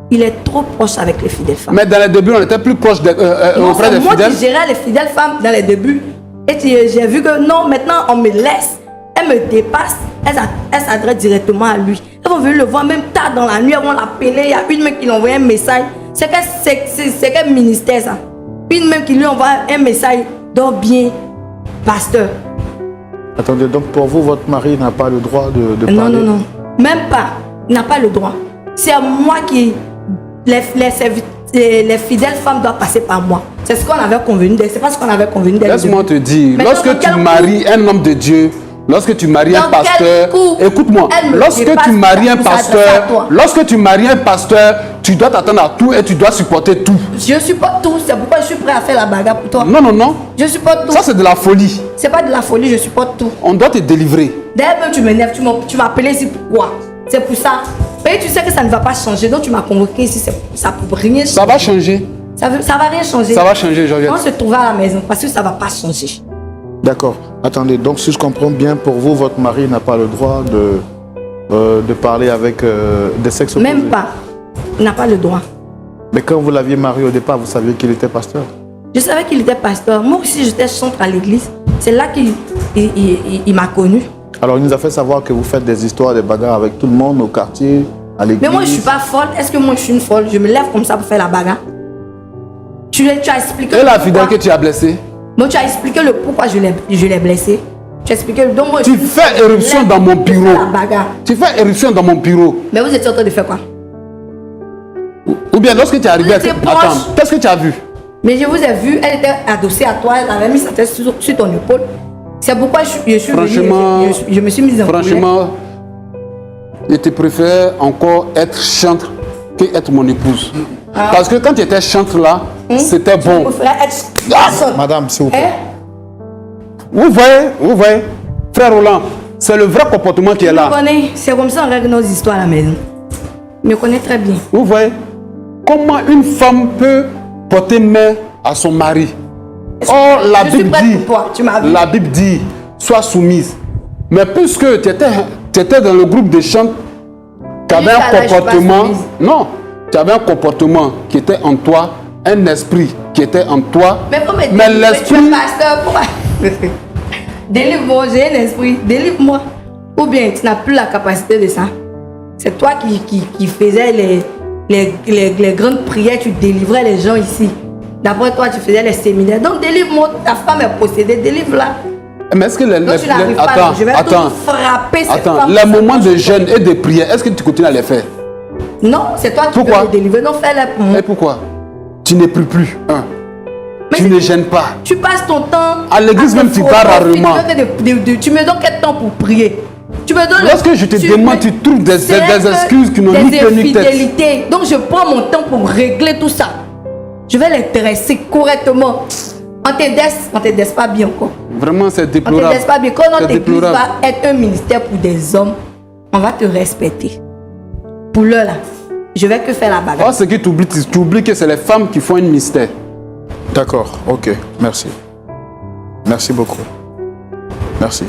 Speaker 1: Il est trop proche avec les fidèles femmes.
Speaker 2: Mais dans les débuts, on était plus proche auprès des fidèles.
Speaker 1: Moi qui gérais les fidèles femmes dans les débuts. Et j'ai vu que non, maintenant on me laisse. Elle me dépasse. Elle s'adresse directement à lui. Elles vont venir le voir même tard dans la nuit. Elles vont l'appeler. Il y a une même qui lui envoie un message. C'est quel ministère ça? Une même qui lui envoie un message. Dors bien, pasteur.
Speaker 3: Attendez, donc pour vous, votre mari n'a pas le droit de parler?
Speaker 1: Non. Même pas. Il n'a pas le droit. C'est à moi qui... Les fidèles femmes doivent passer par moi. C'est ce qu'on avait convenu d'elle. C'est pas ce qu'on avait convenu d'elle.
Speaker 2: Laisse-moi te dire, lorsque tu maries un homme de Dieu, lorsque tu maries un pasteur, écoute-moi, lorsque tu maries un pasteur, tu dois t'attendre à tout et tu dois supporter tout.
Speaker 1: Je supporte tout, c'est pourquoi je suis prêt à faire la bagarre pour toi.
Speaker 2: Non.
Speaker 1: Je supporte tout.
Speaker 2: Ça c'est de la folie.
Speaker 1: C'est pas de la folie, je supporte tout.
Speaker 2: On doit te délivrer.
Speaker 1: D'ailleurs, même tu m'énerves, tu m'as appelé ici pourquoi? C'est pour ça. Et tu sais que ça ne va pas changer, donc tu m'as convoqué ici, ça peut rien changer.
Speaker 2: Ça va changer.
Speaker 1: Ça va rien changer.
Speaker 2: Ça va changer, Georgette.
Speaker 1: On se trouve à la maison parce que ça va pas changer.
Speaker 3: D'accord. Attendez, donc si je comprends bien, pour vous, votre mari n'a pas le droit de parler avec des sexes opposés?
Speaker 1: Même pas. Il n'a pas le droit.
Speaker 3: Mais quand vous l'aviez marié au départ, vous saviez qu'il était pasteur?
Speaker 1: Je savais qu'il était pasteur. Moi aussi, j'étais chantre à l'église. C'est là qu'il m'a connu. Alors,
Speaker 3: il nous a fait savoir que vous faites des histoires, des bagarres avec tout le monde au quartier, à l'église.
Speaker 1: Mais moi, je ne suis pas folle. Est-ce que moi, je suis une folle? Je me lève comme ça pour faire la bagarre. Tu as expliqué.
Speaker 2: Et la fidèle que tu as blessée?
Speaker 1: Moi, tu as expliqué le pourquoi je l'ai blessé. Tu as expliqué. Donc, moi,
Speaker 2: tu fais éruption dans mon bureau. Tu fais éruption dans mon bureau.
Speaker 1: Mais vous étiez en train de faire quoi?
Speaker 2: Ou bien lorsque tu es arrivé, attends, qu'est-ce que tu as vu? Mais
Speaker 1: je vous ai vu, elle était adossée à toi, elle avait mis sa tête sur ton épaule. C'est pourquoi je suis venue, je me suis mise en colère. Franchement,
Speaker 2: je te préfère encore être chantre que être mon épouse. Parce que quand tu étais chantre là, c'était bon.
Speaker 3: Madame, s'il vous plaît.
Speaker 2: Vous voyez, frère Roland, c'est le vrai comportement qui est là.
Speaker 1: C'est comme ça qu'on règle nos histoires à la maison. Je me connais très bien.
Speaker 2: Vous voyez, comment une femme peut porter main à son mari? Oh, la Bible dit, sois soumise. Mais puisque tu étais dans le groupe de chants, tu avais un comportement. Non, tu avais un comportement qui était en toi, un esprit qui était en toi.
Speaker 1: Mais l'esprit. Délivre-moi, j'ai un esprit, délivre-moi. Ou bien tu n'as plus la capacité de ça. C'est toi qui faisais les grandes prières, tu délivrais les gens ici. D'après toi, tu faisais les séminaires. Donc délivre-moi, ta femme est possédée, délivre-la.
Speaker 2: Mais est-ce que
Speaker 1: attends, frapper cette femme.
Speaker 2: Les moments de jeûne et de prière, est-ce que tu continues à les faire?
Speaker 1: Non, c'est toi qui peux les délivrer. Donc fais-les pour moi.
Speaker 2: Et pourquoi? Tu ne pries plus. Tu ne gênes pas.
Speaker 1: Tu passes ton temps.
Speaker 2: À l'église même, tu vas rarement.
Speaker 1: Tu me donnes quel temps pour prier? Tu me donnes.
Speaker 2: Lorsque je te demande, tu trouves des excuses qui n'ont ni queue ni tête.
Speaker 1: Donc je prends mon temps pour régler tout ça. Je vais les dresser correctement. On t'aide pas bien encore.
Speaker 2: Vraiment, c'est
Speaker 1: On
Speaker 2: déplorable.
Speaker 1: t'aide pas bien. Quand notre église
Speaker 2: déplorable.
Speaker 1: va être un ministère pour des hommes, on va te respecter. Pour l'heure là, je vais que faire la bagarre.
Speaker 2: Oh, ce que tu oublies que c'est les femmes qui font un mystère.
Speaker 3: D'accord, ok, merci. Merci beaucoup. Merci.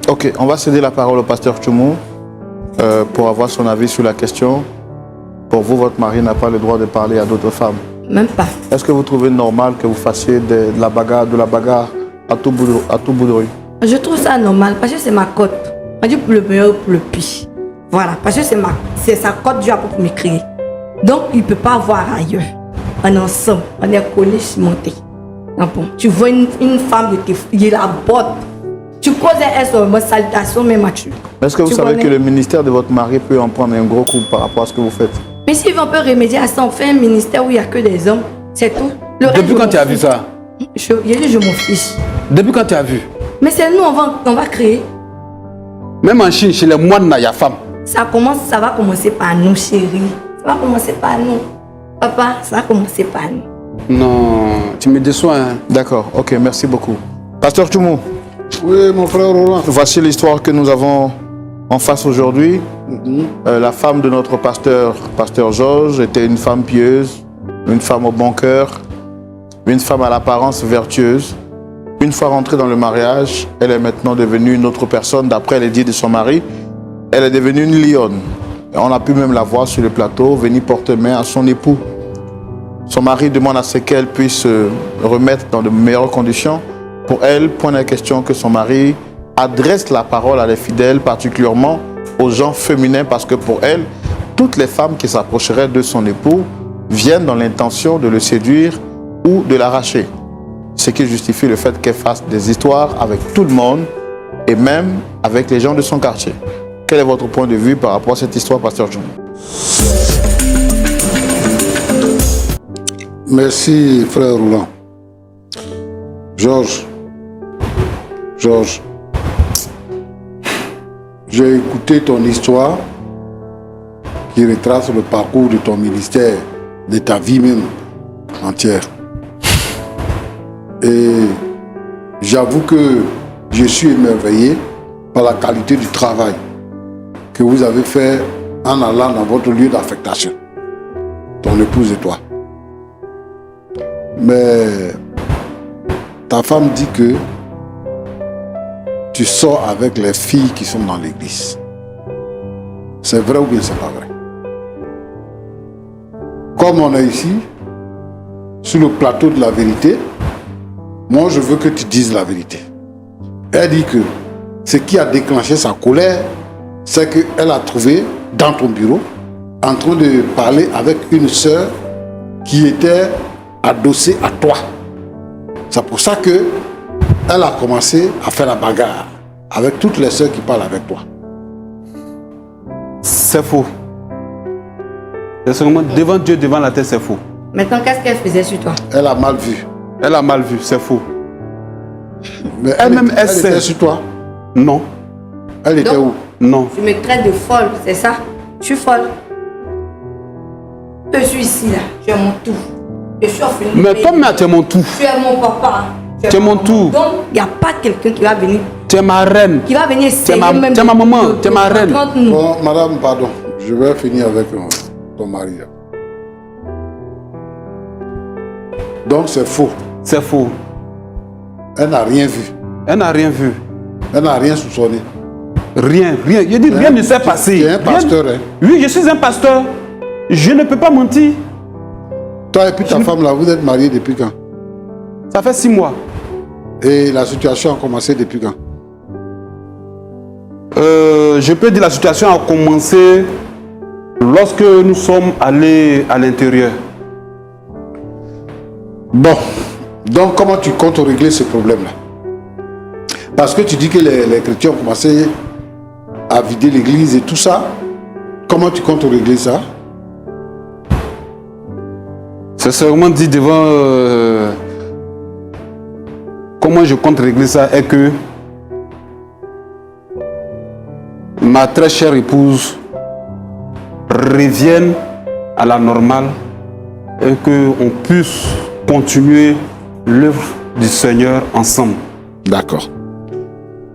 Speaker 3: Ok, on va céder la parole au pasteur Tchoumou pour avoir son avis sur la question. Pour vous, votre mari n'a pas le droit de parler à d'autres femmes.
Speaker 1: Même pas.
Speaker 3: Est-ce que vous trouvez normal que vous fassiez de la bagarre à tout bout de rue?
Speaker 1: Je trouve ça normal parce que c'est ma cote. On dit pour le meilleur ou pour le pire. Voilà, parce que c'est sa cote Dieu a pour m'écrire. Donc il ne peut pas voir ailleurs. On est ensemble, on est collés, cimentés. Ah bon, tu vois une femme de la botte. Tu causes elle sur une salutation même à tu.
Speaker 3: Est-ce que vous savez que le ministère de votre mari peut en prendre un gros coup par rapport à ce que vous faites?
Speaker 1: Mais si on peut remédier à ça, on fait un ministère où il n'y a que des hommes. C'est tout.
Speaker 2: Depuis quand tu as vu ça?
Speaker 1: Je m'en fiche.
Speaker 2: Depuis quand tu as vu?
Speaker 1: Mais c'est nous, on va créer.
Speaker 2: Même en Chine, chez les moines, il y a femmes.
Speaker 1: Ça va commencer par nous, chérie. Ça va commencer par nous. Papa, ça va commencer par nous.
Speaker 2: Non, tu me déçois. Hein.
Speaker 3: D'accord, ok, merci beaucoup. Pasteur Tchoumou.
Speaker 4: Oui, mon frère Roland.
Speaker 3: Voici l'histoire que nous avons en face aujourd'hui. La femme de notre pasteur Georges, était une femme pieuse, une femme au bon cœur, une femme à l'apparence vertueuse. Une fois rentrée dans le mariage, elle est maintenant devenue une autre personne, d'après les dires de son mari. Elle est devenue une lionne. Et on a pu même la voir sur le plateau, venir porter main à son époux. Son mari demande à ce qu'elle puisse se remettre dans de meilleures conditions. Pour elle, point de question que son mari adresse la parole à les fidèles, particulièrement aux gens féminins, parce que pour elle, toutes les femmes qui s'approcheraient de son époux viennent dans l'intention de le séduire ou de l'arracher. Ce qui justifie le fait qu'elle fasse des histoires avec tout le monde et même avec les gens de son quartier. Quel est votre point de vue par rapport à cette histoire, pasteur John?
Speaker 4: Merci, frère Roland. Georges, j'ai écouté ton histoire qui retrace le parcours de ton ministère, de ta vie même entière. Et j'avoue que je suis émerveillé par la qualité du travail que vous avez fait en allant dans votre lieu d'affectation, ton épouse et toi. Mais ta femme dit que tu sors avec les filles qui sont dans l'église. C'est vrai ou bien c'est pas vrai? Comme on est ici, sur le plateau de la vérité, moi je veux que tu dises la vérité. Elle dit que ce qui a déclenché sa colère, c'est qu'elle a trouvé dans ton bureau, en train de parler avec une sœur qui était adossée à toi. C'est pour ça qu'elle a commencé à faire la bagarre avec toutes les sœurs qui parlent avec toi.
Speaker 2: C'est faux. C'est seulement devant Dieu, devant la tête, c'est faux.
Speaker 1: Maintenant, qu'est-ce qu'elle faisait sur toi?
Speaker 4: Elle a mal vu.
Speaker 2: Elle a mal vu, c'est faux.
Speaker 4: Mais
Speaker 2: Elle-même, elle
Speaker 4: était
Speaker 2: sait.
Speaker 4: sur toi.
Speaker 2: Non,
Speaker 4: Elle était
Speaker 1: Donc,
Speaker 4: où?
Speaker 2: non.
Speaker 1: Tu me traites de folle, c'est ça? Je suis folle. Je suis ici, là. Tu es mon tout. Je suis orpheline.
Speaker 2: Mais toi, tu es mon tout.
Speaker 1: Tu es mon papa.
Speaker 2: Tu es mon tout.
Speaker 1: Donc, il n'y a pas quelqu'un qui va venir.
Speaker 2: Tu es ma reine.
Speaker 1: Qui va venir essayer
Speaker 2: ma
Speaker 1: même
Speaker 2: maman, tu es ma reine.
Speaker 4: Bon, madame, pardon. Je vais finir avec ton mari. Donc c'est faux.
Speaker 2: C'est faux.
Speaker 4: Elle n'a rien vu.
Speaker 2: Elle n'a rien vu.
Speaker 4: Elle n'a rien soupçonné.
Speaker 2: Rien. Je dis rien ne s'est passé.
Speaker 4: Tu es un pasteur,
Speaker 2: Rien.
Speaker 4: hein?
Speaker 2: Oui, je suis un pasteur. Je ne peux pas mentir.
Speaker 4: Toi et puis ta femme là, vous êtes mariés depuis quand?
Speaker 2: Ça fait 6 mois.
Speaker 4: Et la situation a commencé depuis quand?
Speaker 2: Je peux dire la situation a commencé lorsque nous sommes allés à l'intérieur.
Speaker 4: Bon, donc comment tu comptes régler ce problème-là? Parce que tu dis que les chrétiens ont commencé à vider l'église et tout ça. Comment tu comptes régler ça?
Speaker 2: C'est seulement dit devant... comment je compte régler ça est que ma très chère épouse revienne à la normale et qu'on puisse continuer l'œuvre du Seigneur ensemble.
Speaker 4: D'accord.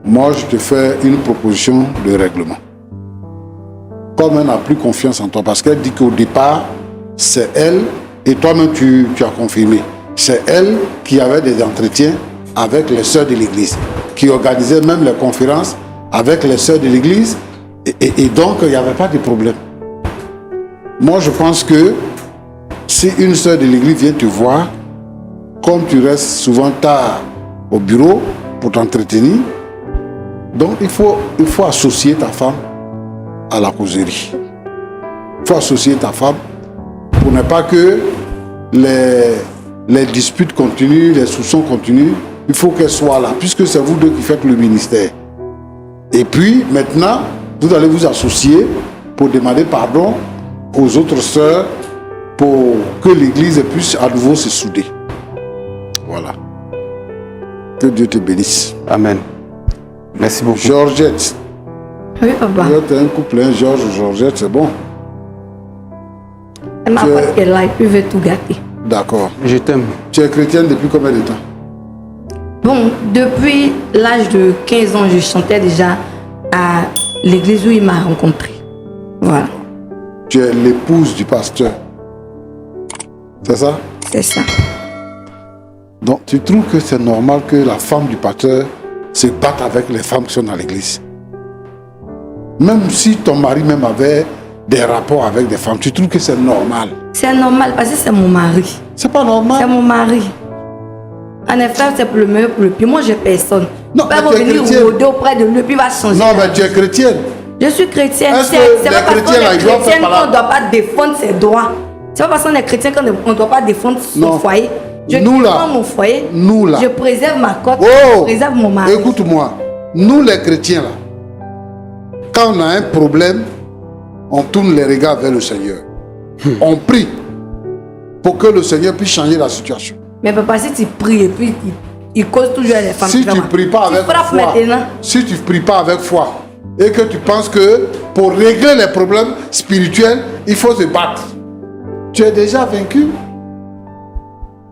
Speaker 4: Moi, je te fais une proposition de règlement. Comme elle n'a plus confiance en toi, parce qu'elle dit qu'au départ, c'est elle, et toi-même tu as confirmé, c'est elle qui avait des entretiens avec les sœurs de l'église, qui organisait même les conférences avec les sœurs de l'église, et donc il n'y avait pas de problème. Moi, je pense que si une sœur de l'église vient te voir, comme tu restes souvent tard au bureau pour t'entretenir, donc il faut associer ta femme à la causerie. Il faut associer ta femme pour ne pas que les disputes continuent, les soupçons continuent. Il faut qu'elle soit là, puisque c'est vous deux qui faites le ministère. Et puis maintenant, vous allez vous associer pour demander pardon aux autres sœurs pour que l'église puisse à nouveau se souder. Voilà. Que Dieu te bénisse.
Speaker 2: Amen. Merci beaucoup.
Speaker 4: Georgette.
Speaker 1: Oui, papa.
Speaker 4: Vous êtes un couple, hein, Georges ou Georgette, c'est bon.
Speaker 1: Elle m'a pas qu'elle là, il veut tout gâter.
Speaker 4: D'accord.
Speaker 2: Je t'aime.
Speaker 4: Tu es chrétienne depuis combien de temps?
Speaker 1: Bon, depuis l'âge de 15 ans, je chantais déjà à l'église où il m'a rencontré. Voilà.
Speaker 4: Tu es l'épouse du pasteur. C'est ça?
Speaker 1: C'est ça.
Speaker 4: Donc, tu trouves que c'est normal que la femme du pasteur se batte avec les femmes qui sont dans l'église? Même si ton mari même avait des rapports avec des femmes, tu trouves que c'est normal?
Speaker 1: C'est normal parce que c'est mon mari.
Speaker 4: C'est pas normal?
Speaker 1: C'est mon mari. En effet, c'est pour le meilleur, pour le pire. Moi, j'ai personne.
Speaker 4: Non,
Speaker 1: il va
Speaker 4: mais tu es
Speaker 1: venir
Speaker 4: chrétienne.
Speaker 1: rôder auprès de lui, puis il va changer.
Speaker 4: Non, mais tu es chrétienne.
Speaker 1: Je suis chrétienne.
Speaker 4: Est-ce
Speaker 1: C'est
Speaker 4: que
Speaker 1: pas
Speaker 4: les
Speaker 1: parce qu'on
Speaker 4: chrétiens, là,
Speaker 1: est
Speaker 4: ils doivent
Speaker 1: chrétienne
Speaker 4: faire par là?
Speaker 1: qu'on ne doit pas défendre ses droits. C'est pas parce qu'on est chrétien qu'on ne doit pas défendre son
Speaker 4: Non.
Speaker 1: foyer. Je
Speaker 4: Nous, là.
Speaker 1: défends mon foyer.
Speaker 4: Nous, là.
Speaker 1: Je préserve ma cote.
Speaker 4: Oh!
Speaker 1: Je préserve mon mari.
Speaker 4: Écoute-moi. Nous, les chrétiens, là, quand on a un problème, on tourne les regards vers le Seigneur. On prie pour que le Seigneur puisse changer la situation.
Speaker 1: Mais papa, si tu pries et puis il cause toujours les femmes.
Speaker 4: Si tu ne pries pas avec
Speaker 1: frappes
Speaker 4: foi,
Speaker 1: maintenant.
Speaker 4: si tu ne pries pas avec foi, et que tu penses que pour régler les problèmes spirituels, il faut se battre, tu es déjà vaincu.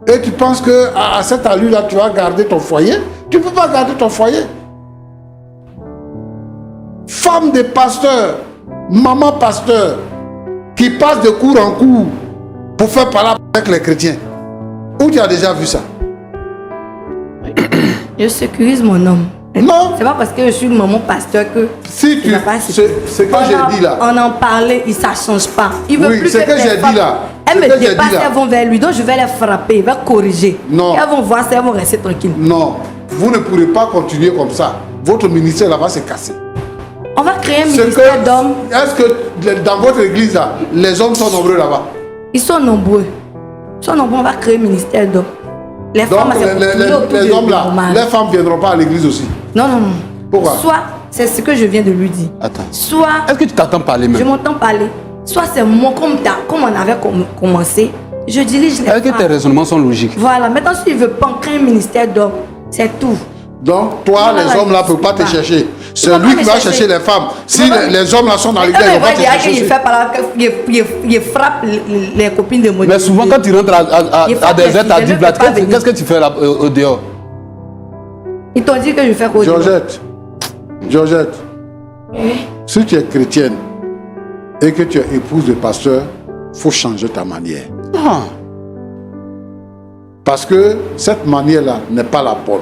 Speaker 4: Et tu penses que à cette allure-là, tu vas garder ton foyer? Tu ne peux pas garder ton foyer. Femme de pasteur, maman pasteur, qui passe de cours en cours pour faire parler avec les chrétiens. Où tu as déjà vu ça?
Speaker 1: Je sécurise mon homme.
Speaker 4: Non.
Speaker 1: C'est pas parce que je suis maman pasteur que.
Speaker 4: Si tu,
Speaker 1: il va pas
Speaker 4: c'est que j'ai dit là.
Speaker 1: On en parlait, ça ne change pas. Il veut
Speaker 4: Oui,
Speaker 1: plus
Speaker 4: c'est que
Speaker 1: les
Speaker 4: j'ai dit
Speaker 1: femmes-
Speaker 4: là.
Speaker 1: Elles
Speaker 4: C'est que
Speaker 1: me
Speaker 4: j'ai dit
Speaker 1: dépassent,
Speaker 4: là.
Speaker 1: elles vont vers lui. Donc je vais les frapper, je vais corriger.
Speaker 4: Non.
Speaker 1: Elles vont voir ça, elles vont rester tranquilles.
Speaker 4: Non, vous ne pourrez pas continuer comme ça. Votre ministère là va se casser.
Speaker 1: On va créer un
Speaker 4: C'est
Speaker 1: ministère d'hommes.
Speaker 4: Est-ce que dans votre église là, les hommes sont nombreux là-bas?
Speaker 1: Ils sont nombreux. Ils sont nombreux, on va créer un ministère d'hommes. Les
Speaker 4: Donc
Speaker 1: femmes, c'est pour tourner autour
Speaker 4: les
Speaker 1: de
Speaker 4: hommes là,
Speaker 1: mon mari.
Speaker 4: les femmes ne viendront pas à l'église aussi.
Speaker 1: Non, non, non.
Speaker 4: Pourquoi?
Speaker 1: Soit, c'est ce que je viens de lui dire.
Speaker 2: Attends.
Speaker 1: Soit,
Speaker 2: Est-ce que tu t'attends parler
Speaker 1: je
Speaker 2: même?
Speaker 1: m'entends parler. Soit c'est moi, comme on avait commencé, je dirige les
Speaker 2: Est-ce que tes
Speaker 1: femmes.
Speaker 2: raisonnements sont logiques?
Speaker 1: Voilà, maintenant s'il ne veut pas créer un ministère d'hommes, c'est tout.
Speaker 4: Donc toi,
Speaker 1: Voilà,
Speaker 4: les hommes là ne
Speaker 1: je
Speaker 4: peuvent pas te
Speaker 1: sais pas.
Speaker 4: chercher.
Speaker 1: Ils
Speaker 4: C'est
Speaker 1: vont
Speaker 4: lui
Speaker 1: pas
Speaker 4: qui
Speaker 1: me
Speaker 4: va
Speaker 1: chercher.
Speaker 4: chercher les femmes. Si
Speaker 1: Ils vont pas-
Speaker 4: les hommes là sont dans l'église, ils ne vont pas te chercher.
Speaker 1: Il fait par là, il frappe les copines de mon
Speaker 2: Mais souvent, quand tu rentres
Speaker 1: Il faut
Speaker 2: à des
Speaker 1: que
Speaker 2: aides à
Speaker 1: je ne
Speaker 2: 10
Speaker 1: peux
Speaker 2: blattes,
Speaker 1: pas venir.
Speaker 2: qu'est-ce que tu fais là au dehors?
Speaker 1: Ils t'ont dit que je fais quoi?
Speaker 4: Georgette, si tu es chrétienne et que tu es épouse de pasteur, il faut changer ta manière.
Speaker 2: Ah.
Speaker 4: Parce que cette manière-là n'est pas la bonne.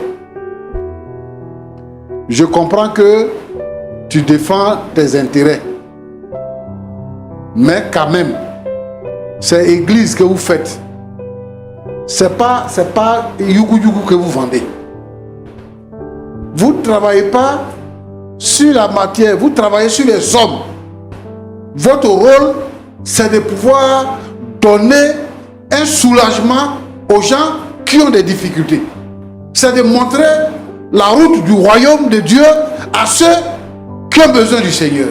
Speaker 4: Je comprends que tu défends tes intérêts. Mais quand même, c'est église que vous faites. C'est pas yougou que vous vendez. Vous ne travaillez pas sur la matière, vous travaillez sur les hommes. Votre rôle, c'est de pouvoir donner un soulagement aux gens qui ont des difficultés. C'est de montrer la route du royaume de Dieu à ceux qui ont besoin du Seigneur.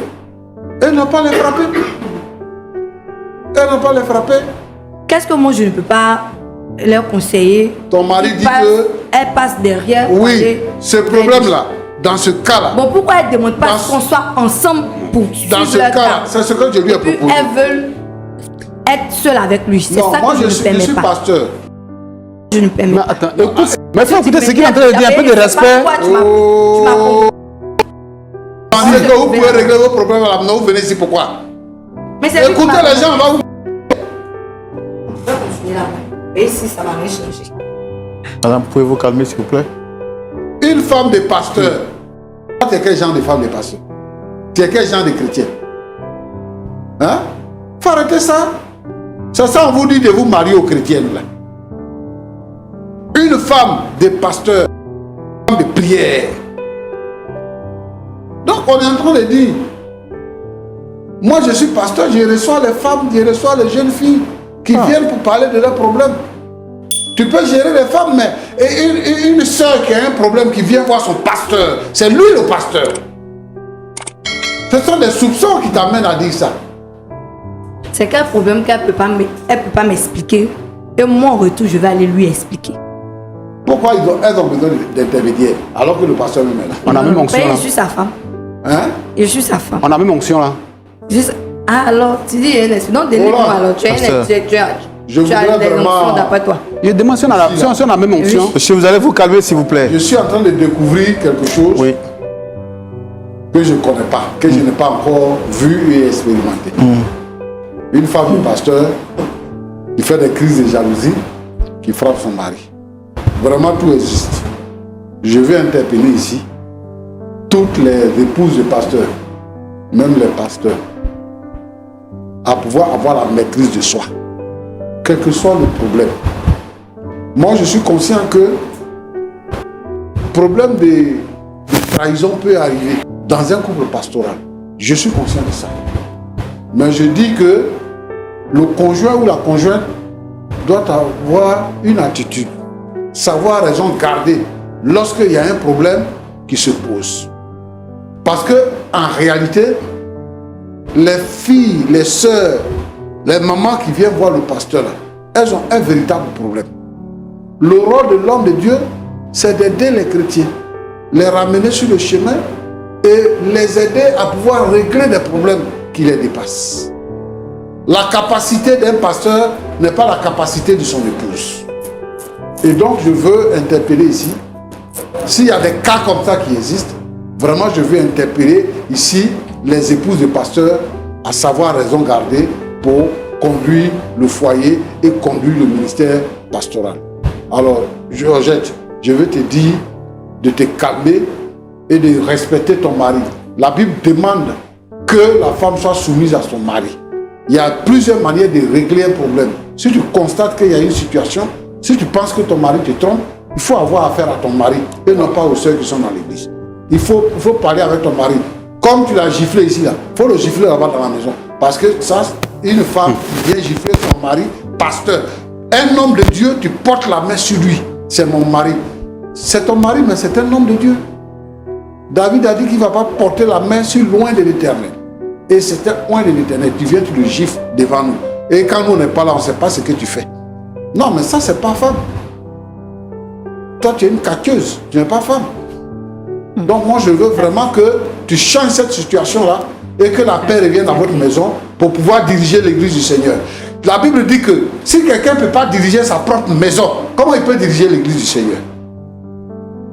Speaker 4: Et ne pas les frapper. Et ne pas les frapper.
Speaker 1: Qu'est-ce que moi je ne peux pas leur conseiller?
Speaker 4: Ton mari
Speaker 1: Ils
Speaker 4: dit
Speaker 1: passent-
Speaker 4: que...
Speaker 1: Elle passe derrière.
Speaker 4: Oui,
Speaker 1: aller-
Speaker 4: ce problème-là, dans ce cas-là,
Speaker 1: Bon, pourquoi elles ne demandent pas
Speaker 4: Dans-
Speaker 1: qu'on soit ensemble pour
Speaker 4: dans
Speaker 1: suivre
Speaker 4: ce
Speaker 1: leur
Speaker 4: cas-là,
Speaker 1: cas?
Speaker 4: c'est ce que je lui ai
Speaker 1: Et puis
Speaker 4: proposé.
Speaker 1: elles veulent être seules avec lui. C'est
Speaker 4: Non,
Speaker 1: ça
Speaker 4: moi
Speaker 1: que je
Speaker 4: je
Speaker 1: ne
Speaker 4: suis
Speaker 1: permets pas.
Speaker 4: pasteur.
Speaker 1: Je ne permets
Speaker 2: Mais
Speaker 1: pas.
Speaker 2: attends, écoute, mais il faut écouter ce qu'il est en train de dire, un peu de respect.
Speaker 1: Tu m'as
Speaker 4: Pensez que vous pouvez régler vos problèmes à la maison, vous venez ici pourquoi?
Speaker 1: Mais c'est
Speaker 4: Écoutez les gens, on va vous...
Speaker 1: Je vais continuer là. Et si ça va rien changer.
Speaker 3: Madame, pouvez-vous calmer s'il vous plaît?
Speaker 4: Une femme de pasteur. Tu es quel genre de femme de pasteur? Tu es quel genre de chrétien? Hein? Faut arrêter ça. C'est ça, on vous dit de vous marier aux chrétiennes là. Une femme de pasteur, une femme de prière. Donc on est en train de dire, moi je suis pasteur, je reçois les femmes, je reçois les jeunes filles qui viennent pour parler de leurs problèmes. Tu peux gérer les femmes, mais une soeur qui a un problème, qui vient voir son pasteur, c'est lui le pasteur. Ce sont des soupçons qui t'amènent à dire ça.
Speaker 1: C'est quel problème qu'elle ne peut pas m'expliquer. Et moi, en retour, je vais aller lui expliquer.
Speaker 4: Pourquoi elles ont besoin d'intermédiaires alors que le pasteur même est là?
Speaker 2: On a même onction là.
Speaker 1: Je suis sa femme.
Speaker 4: Hein?
Speaker 1: Je suis sa femme.
Speaker 2: On a même onction là.
Speaker 1: Ah, alors, tu dis, non, délivre-moi alors. Tu as des notions d'après toi.
Speaker 2: Il demande si on a la même onction.
Speaker 3: Monsieur, vous allez vous calmer s'il vous plaît.
Speaker 4: Je suis en train de découvrir quelque chose que je ne connais pas, que je n'ai pas encore vu et expérimenté. Une femme de pasteur qui fait des crises de jalousie, qui frappe son mari. Vraiment, tout existe. Je vais interpeller ici toutes les épouses de pasteurs, même les pasteurs, à pouvoir avoir la maîtrise de soi, quel que soit le problème. Moi, je suis conscient que le problème de trahison peut arriver dans un couple pastoral. Je suis conscient de ça. Mais je dis que le conjoint ou la conjointe doit avoir une attitude, savoir raison garder lorsqu'il y a un problème qui se pose. Parce que en réalité, les filles, les sœurs, les mamans qui viennent voir le pasteur, là, elles ont un véritable problème. Le rôle de l'homme de Dieu, c'est d'aider les chrétiens, les ramener sur le chemin et les aider à pouvoir régler des problèmes qui les dépassent. La capacité d'un pasteur n'est pas la capacité de son épouse. Et donc je veux interpeller ici, s'il y a des cas comme ça qui existent, vraiment je veux interpeller ici les épouses de pasteurs à savoir raison garder pour conduire le foyer et conduire le ministère pastoral. Alors, Georgette, je veux te dire de te calmer et de respecter ton mari. La Bible demande que la femme soit soumise à son mari. Il y a plusieurs manières de régler un problème. Si tu constates qu'il y a une situation, si tu penses que ton mari te trompe, il faut avoir affaire à ton mari et non pas aux sœurs qui sont dans l'église. Il faut parler avec ton mari. Comme tu l'as giflé ici, il faut le gifler là-bas dans la maison. Parce que ça, une femme qui vient gifler son mari, pasteur, un homme de Dieu, tu portes la main sur lui. C'est mon mari. C'est ton mari, mais c'est un homme de Dieu. David a dit qu'il ne va pas porter la main sur loin de l'Éternel. Et c'était loin de l'Éternel. Tu viens, tu le gifles devant nous. Et quand nous on n'est pas là, on ne sait pas ce que tu fais. Non, mais ça, c'est pas femme. Toi, tu es une catcheuse. Tu n'es pas femme. Donc moi, je veux vraiment que tu changes cette situation-là et que la paix revienne dans votre maison pour pouvoir diriger l'église du Seigneur. La Bible dit que si quelqu'un ne peut pas diriger sa propre maison, comment il peut diriger l'église du Seigneur?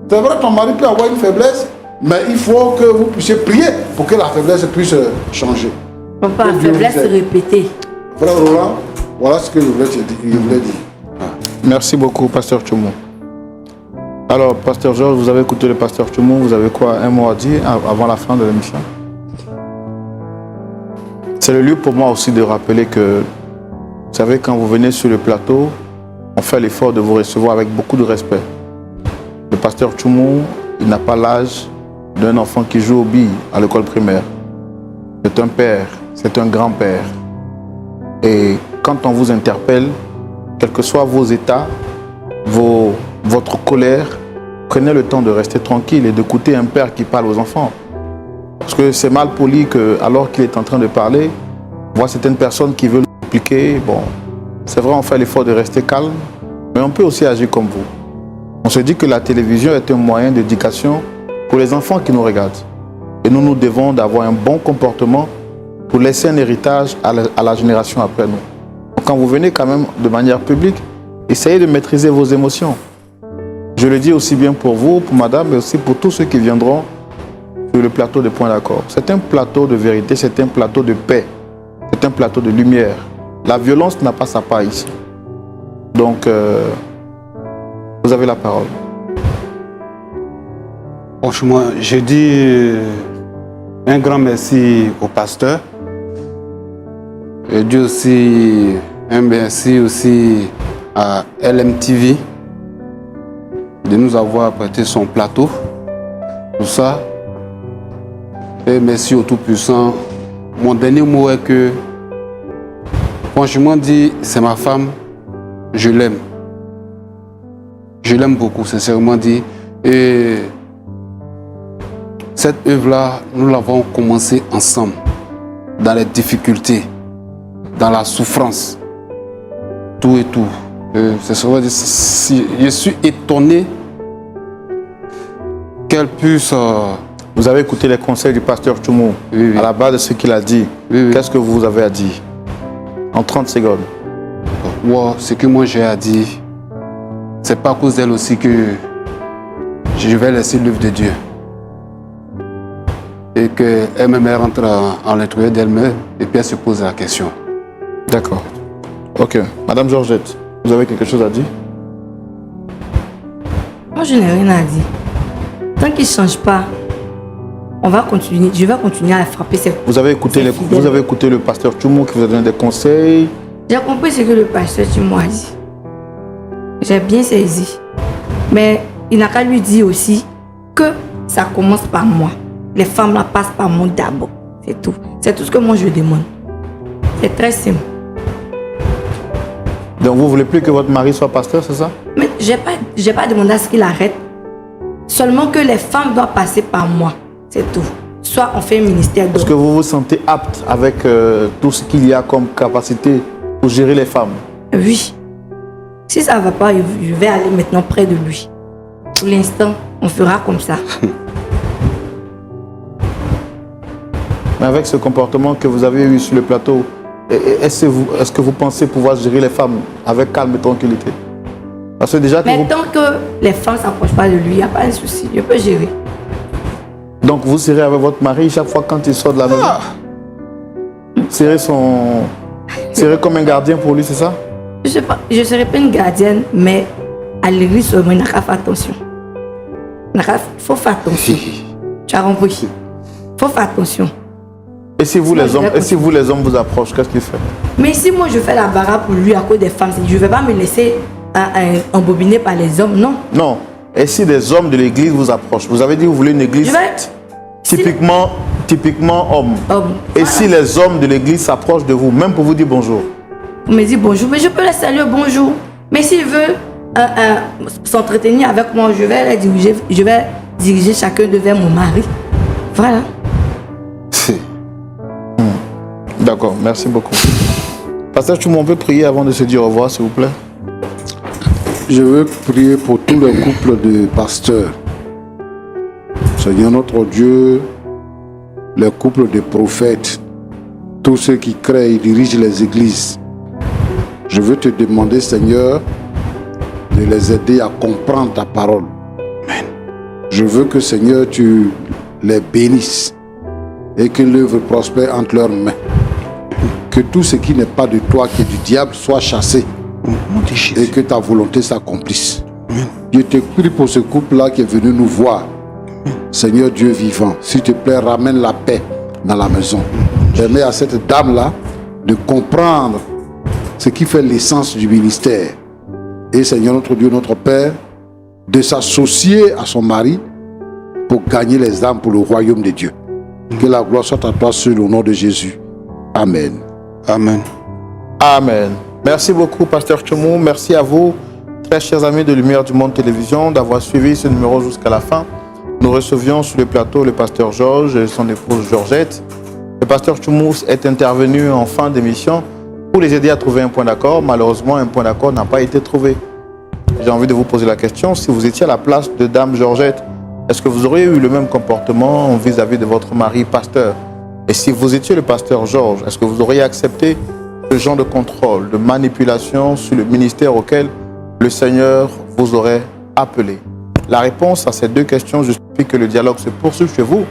Speaker 4: C'est vrai, ton mari peut avoir une faiblesse, mais il faut que vous puissiez prier pour que la faiblesse puisse changer.
Speaker 1: Papa, la faiblesse répétée.
Speaker 4: Frère Roland, voilà ce que je voulais te dire.
Speaker 3: Merci beaucoup, Pasteur Tchoumou. Alors, Pasteur Georges, vous avez écouté le Pasteur Tchoumou, vous avez quoi, un mot à dire avant la fin de l'émission? C'est le lieu pour moi aussi de rappeler que, vous savez, quand vous venez sur le plateau, on fait l'effort de vous recevoir avec beaucoup de respect. Le Pasteur Tchoumou, il n'a pas l'âge d'un enfant qui joue aux billes à l'école primaire. C'est un père, c'est un grand-père. Et quand on vous interpelle, quels que soient vos états, votre colère, prenez le temps de rester tranquille et d'écouter un père qui parle aux enfants. Parce que c'est mal poli que, alors qu'il est en train de parler, on voit certaines personnes qui veulent expliquer. Bon, c'est vrai, on fait l'effort de rester calme, mais on peut aussi agir comme vous. On se dit que la télévision est un moyen d'éducation pour les enfants qui nous regardent. Et nous devons d'avoir un bon comportement pour laisser un héritage à la génération après nous. Quand vous venez quand même de manière publique, Essayez de maîtriser vos émotions. Je le dis aussi bien pour vous, pour madame, mais aussi pour tous ceux qui viendront sur le plateau de Point d'accord. C'est un plateau de vérité, c'est un plateau de paix, c'est un plateau de lumière. La violence n'a pas sa part ici. Donc, vous avez la parole.
Speaker 2: Franchement, je dis un grand merci au pasteur. Je dis aussi un merci aussi à LMTV de nous avoir prêté son plateau. Tout ça. Et merci au Tout-Puissant. Mon dernier mot est que, franchement dit, c'est ma femme, je l'aime. Je l'aime beaucoup, sincèrement dit. Et cette œuvre-là, nous l'avons commencée ensemble, dans les difficultés, dans la souffrance, tout et tout. Je suis étonné qu'elle puisse...
Speaker 3: Vous avez écouté les conseils du pasteur Tchoumou.
Speaker 2: Oui.
Speaker 3: À la base de ce qu'il a dit.
Speaker 2: Oui.
Speaker 3: Qu'est-ce que vous avez à dire? En 30 secondes.
Speaker 2: Wow, ce que moi j'ai à dire, c'est pas à cause d'elle aussi que je vais laisser l'œuvre de Dieu. Et qu'elle-même rentre en l'intérieur d'elle-même et puis elle se pose la question.
Speaker 3: D'accord. Ok. Madame Georgette, vous avez quelque chose à dire?
Speaker 1: Moi, je n'ai rien à dire. Tant qu'il ne change pas, on va continuer. Je vais continuer à frapper ses...
Speaker 3: Vous avez écouté le pasteur Tchoumou qui vous a donné des conseils?
Speaker 1: J'ai compris ce que le pasteur Tchoumou a dit. J'ai bien saisi. Mais il n'a qu'à lui dire aussi que ça commence par moi. Les femmes là passent par moi d'abord. C'est tout. C'est tout ce que moi je demande. C'est très simple.
Speaker 3: Donc vous ne voulez plus que votre mari soit pasteur, c'est ça?
Speaker 1: Mais j'ai pas demandé à ce qu'il arrête. Seulement que les femmes doivent passer par moi. C'est tout. Soit on fait un ministère d'homme.
Speaker 3: Est-ce que vous vous sentez apte avec tout ce qu'il y a comme capacité pour gérer les femmes?
Speaker 1: Oui. Si ça ne va pas, je vais aller maintenant près de lui. Pour l'instant, on fera comme ça.
Speaker 3: Mais avec ce comportement que vous avez eu sur le plateau, est-ce que vous pensez pouvoir gérer les femmes avec calme et tranquillité? Parce que déjà que
Speaker 1: mais tant que les femmes ne s'approchent pas de lui, il n'y a pas de souci. Je peux gérer.
Speaker 3: Donc vous serez avec votre mari chaque fois quand il sort de la maison? Serez comme un gardien pour lui, c'est ça?
Speaker 1: Je sais pas, je ne serai pas une gardienne, mais à l'église seulement, il n'a qu'à faire attention. Il faut faire attention. Tu as compris? Il faut faire attention.
Speaker 3: Et si vous les hommes vous approchent, qu'est-ce qu'il fait? Mais
Speaker 1: si moi je fais la baraque pour lui à cause des femmes, je ne vais pas me laisser embobiner par les hommes, non?
Speaker 3: Non. Et si des hommes de l'église vous approchent? Vous avez dit que vous voulez une église typiquement homme. Et si les hommes de l'église s'approchent de vous, même pour vous dire bonjour?
Speaker 1: Vous me dites bonjour, mais je peux les saluer bonjour. Mais s'ils veulent s'entretenir avec moi, je vais diriger chacun vers mon mari. Voilà.
Speaker 3: D'accord, merci beaucoup. Pasteur Tchoumou, on peut prier avant de se dire au revoir, s'il vous plaît?
Speaker 4: Je veux prier pour tous les couples de pasteurs. Seigneur notre Dieu, les couples de prophètes, tous ceux qui créent et dirigent les églises. Je veux te demander, Seigneur, de les aider à comprendre ta parole. Amen. Je veux que, Seigneur, tu les bénisses et que l'œuvre prospère entre leurs mains. Que tout ce qui n'est pas de toi, qui est du diable, soit chassé. Et que ta volonté s'accomplisse. Je te prie pour ce couple-là qui est venu nous voir. Seigneur Dieu vivant, s'il te plaît, ramène la paix dans la maison. Permets à cette dame-là de comprendre ce qui fait l'essence du ministère. Et Seigneur notre Dieu, notre Père, de s'associer à son mari pour gagner les âmes pour le royaume de Dieu. Que la gloire soit à toi seul au nom de Jésus. Amen.
Speaker 2: Amen.
Speaker 3: Amen. Merci beaucoup, Pasteur Tchoumou. Merci à vous, très chers amis de Lumière du Monde Télévision, d'avoir suivi ce numéro jusqu'à la fin. Nous recevions sur le plateau le pasteur Georges et son épouse Georgette. Le pasteur Tchoumou est intervenu en fin d'émission pour les aider à trouver un point d'accord. Malheureusement, un point d'accord n'a pas été trouvé. J'ai envie de vous poser la question, si vous étiez à la place de Dame Georgette, est-ce que vous auriez eu le même comportement vis-à-vis de votre mari pasteur? Et si vous étiez le pasteur Georges, est-ce que vous auriez accepté ce genre de contrôle, de manipulation sur le ministère auquel le Seigneur vous aurait appelé? La réponse à ces deux questions justifie que le dialogue se poursuive chez vous.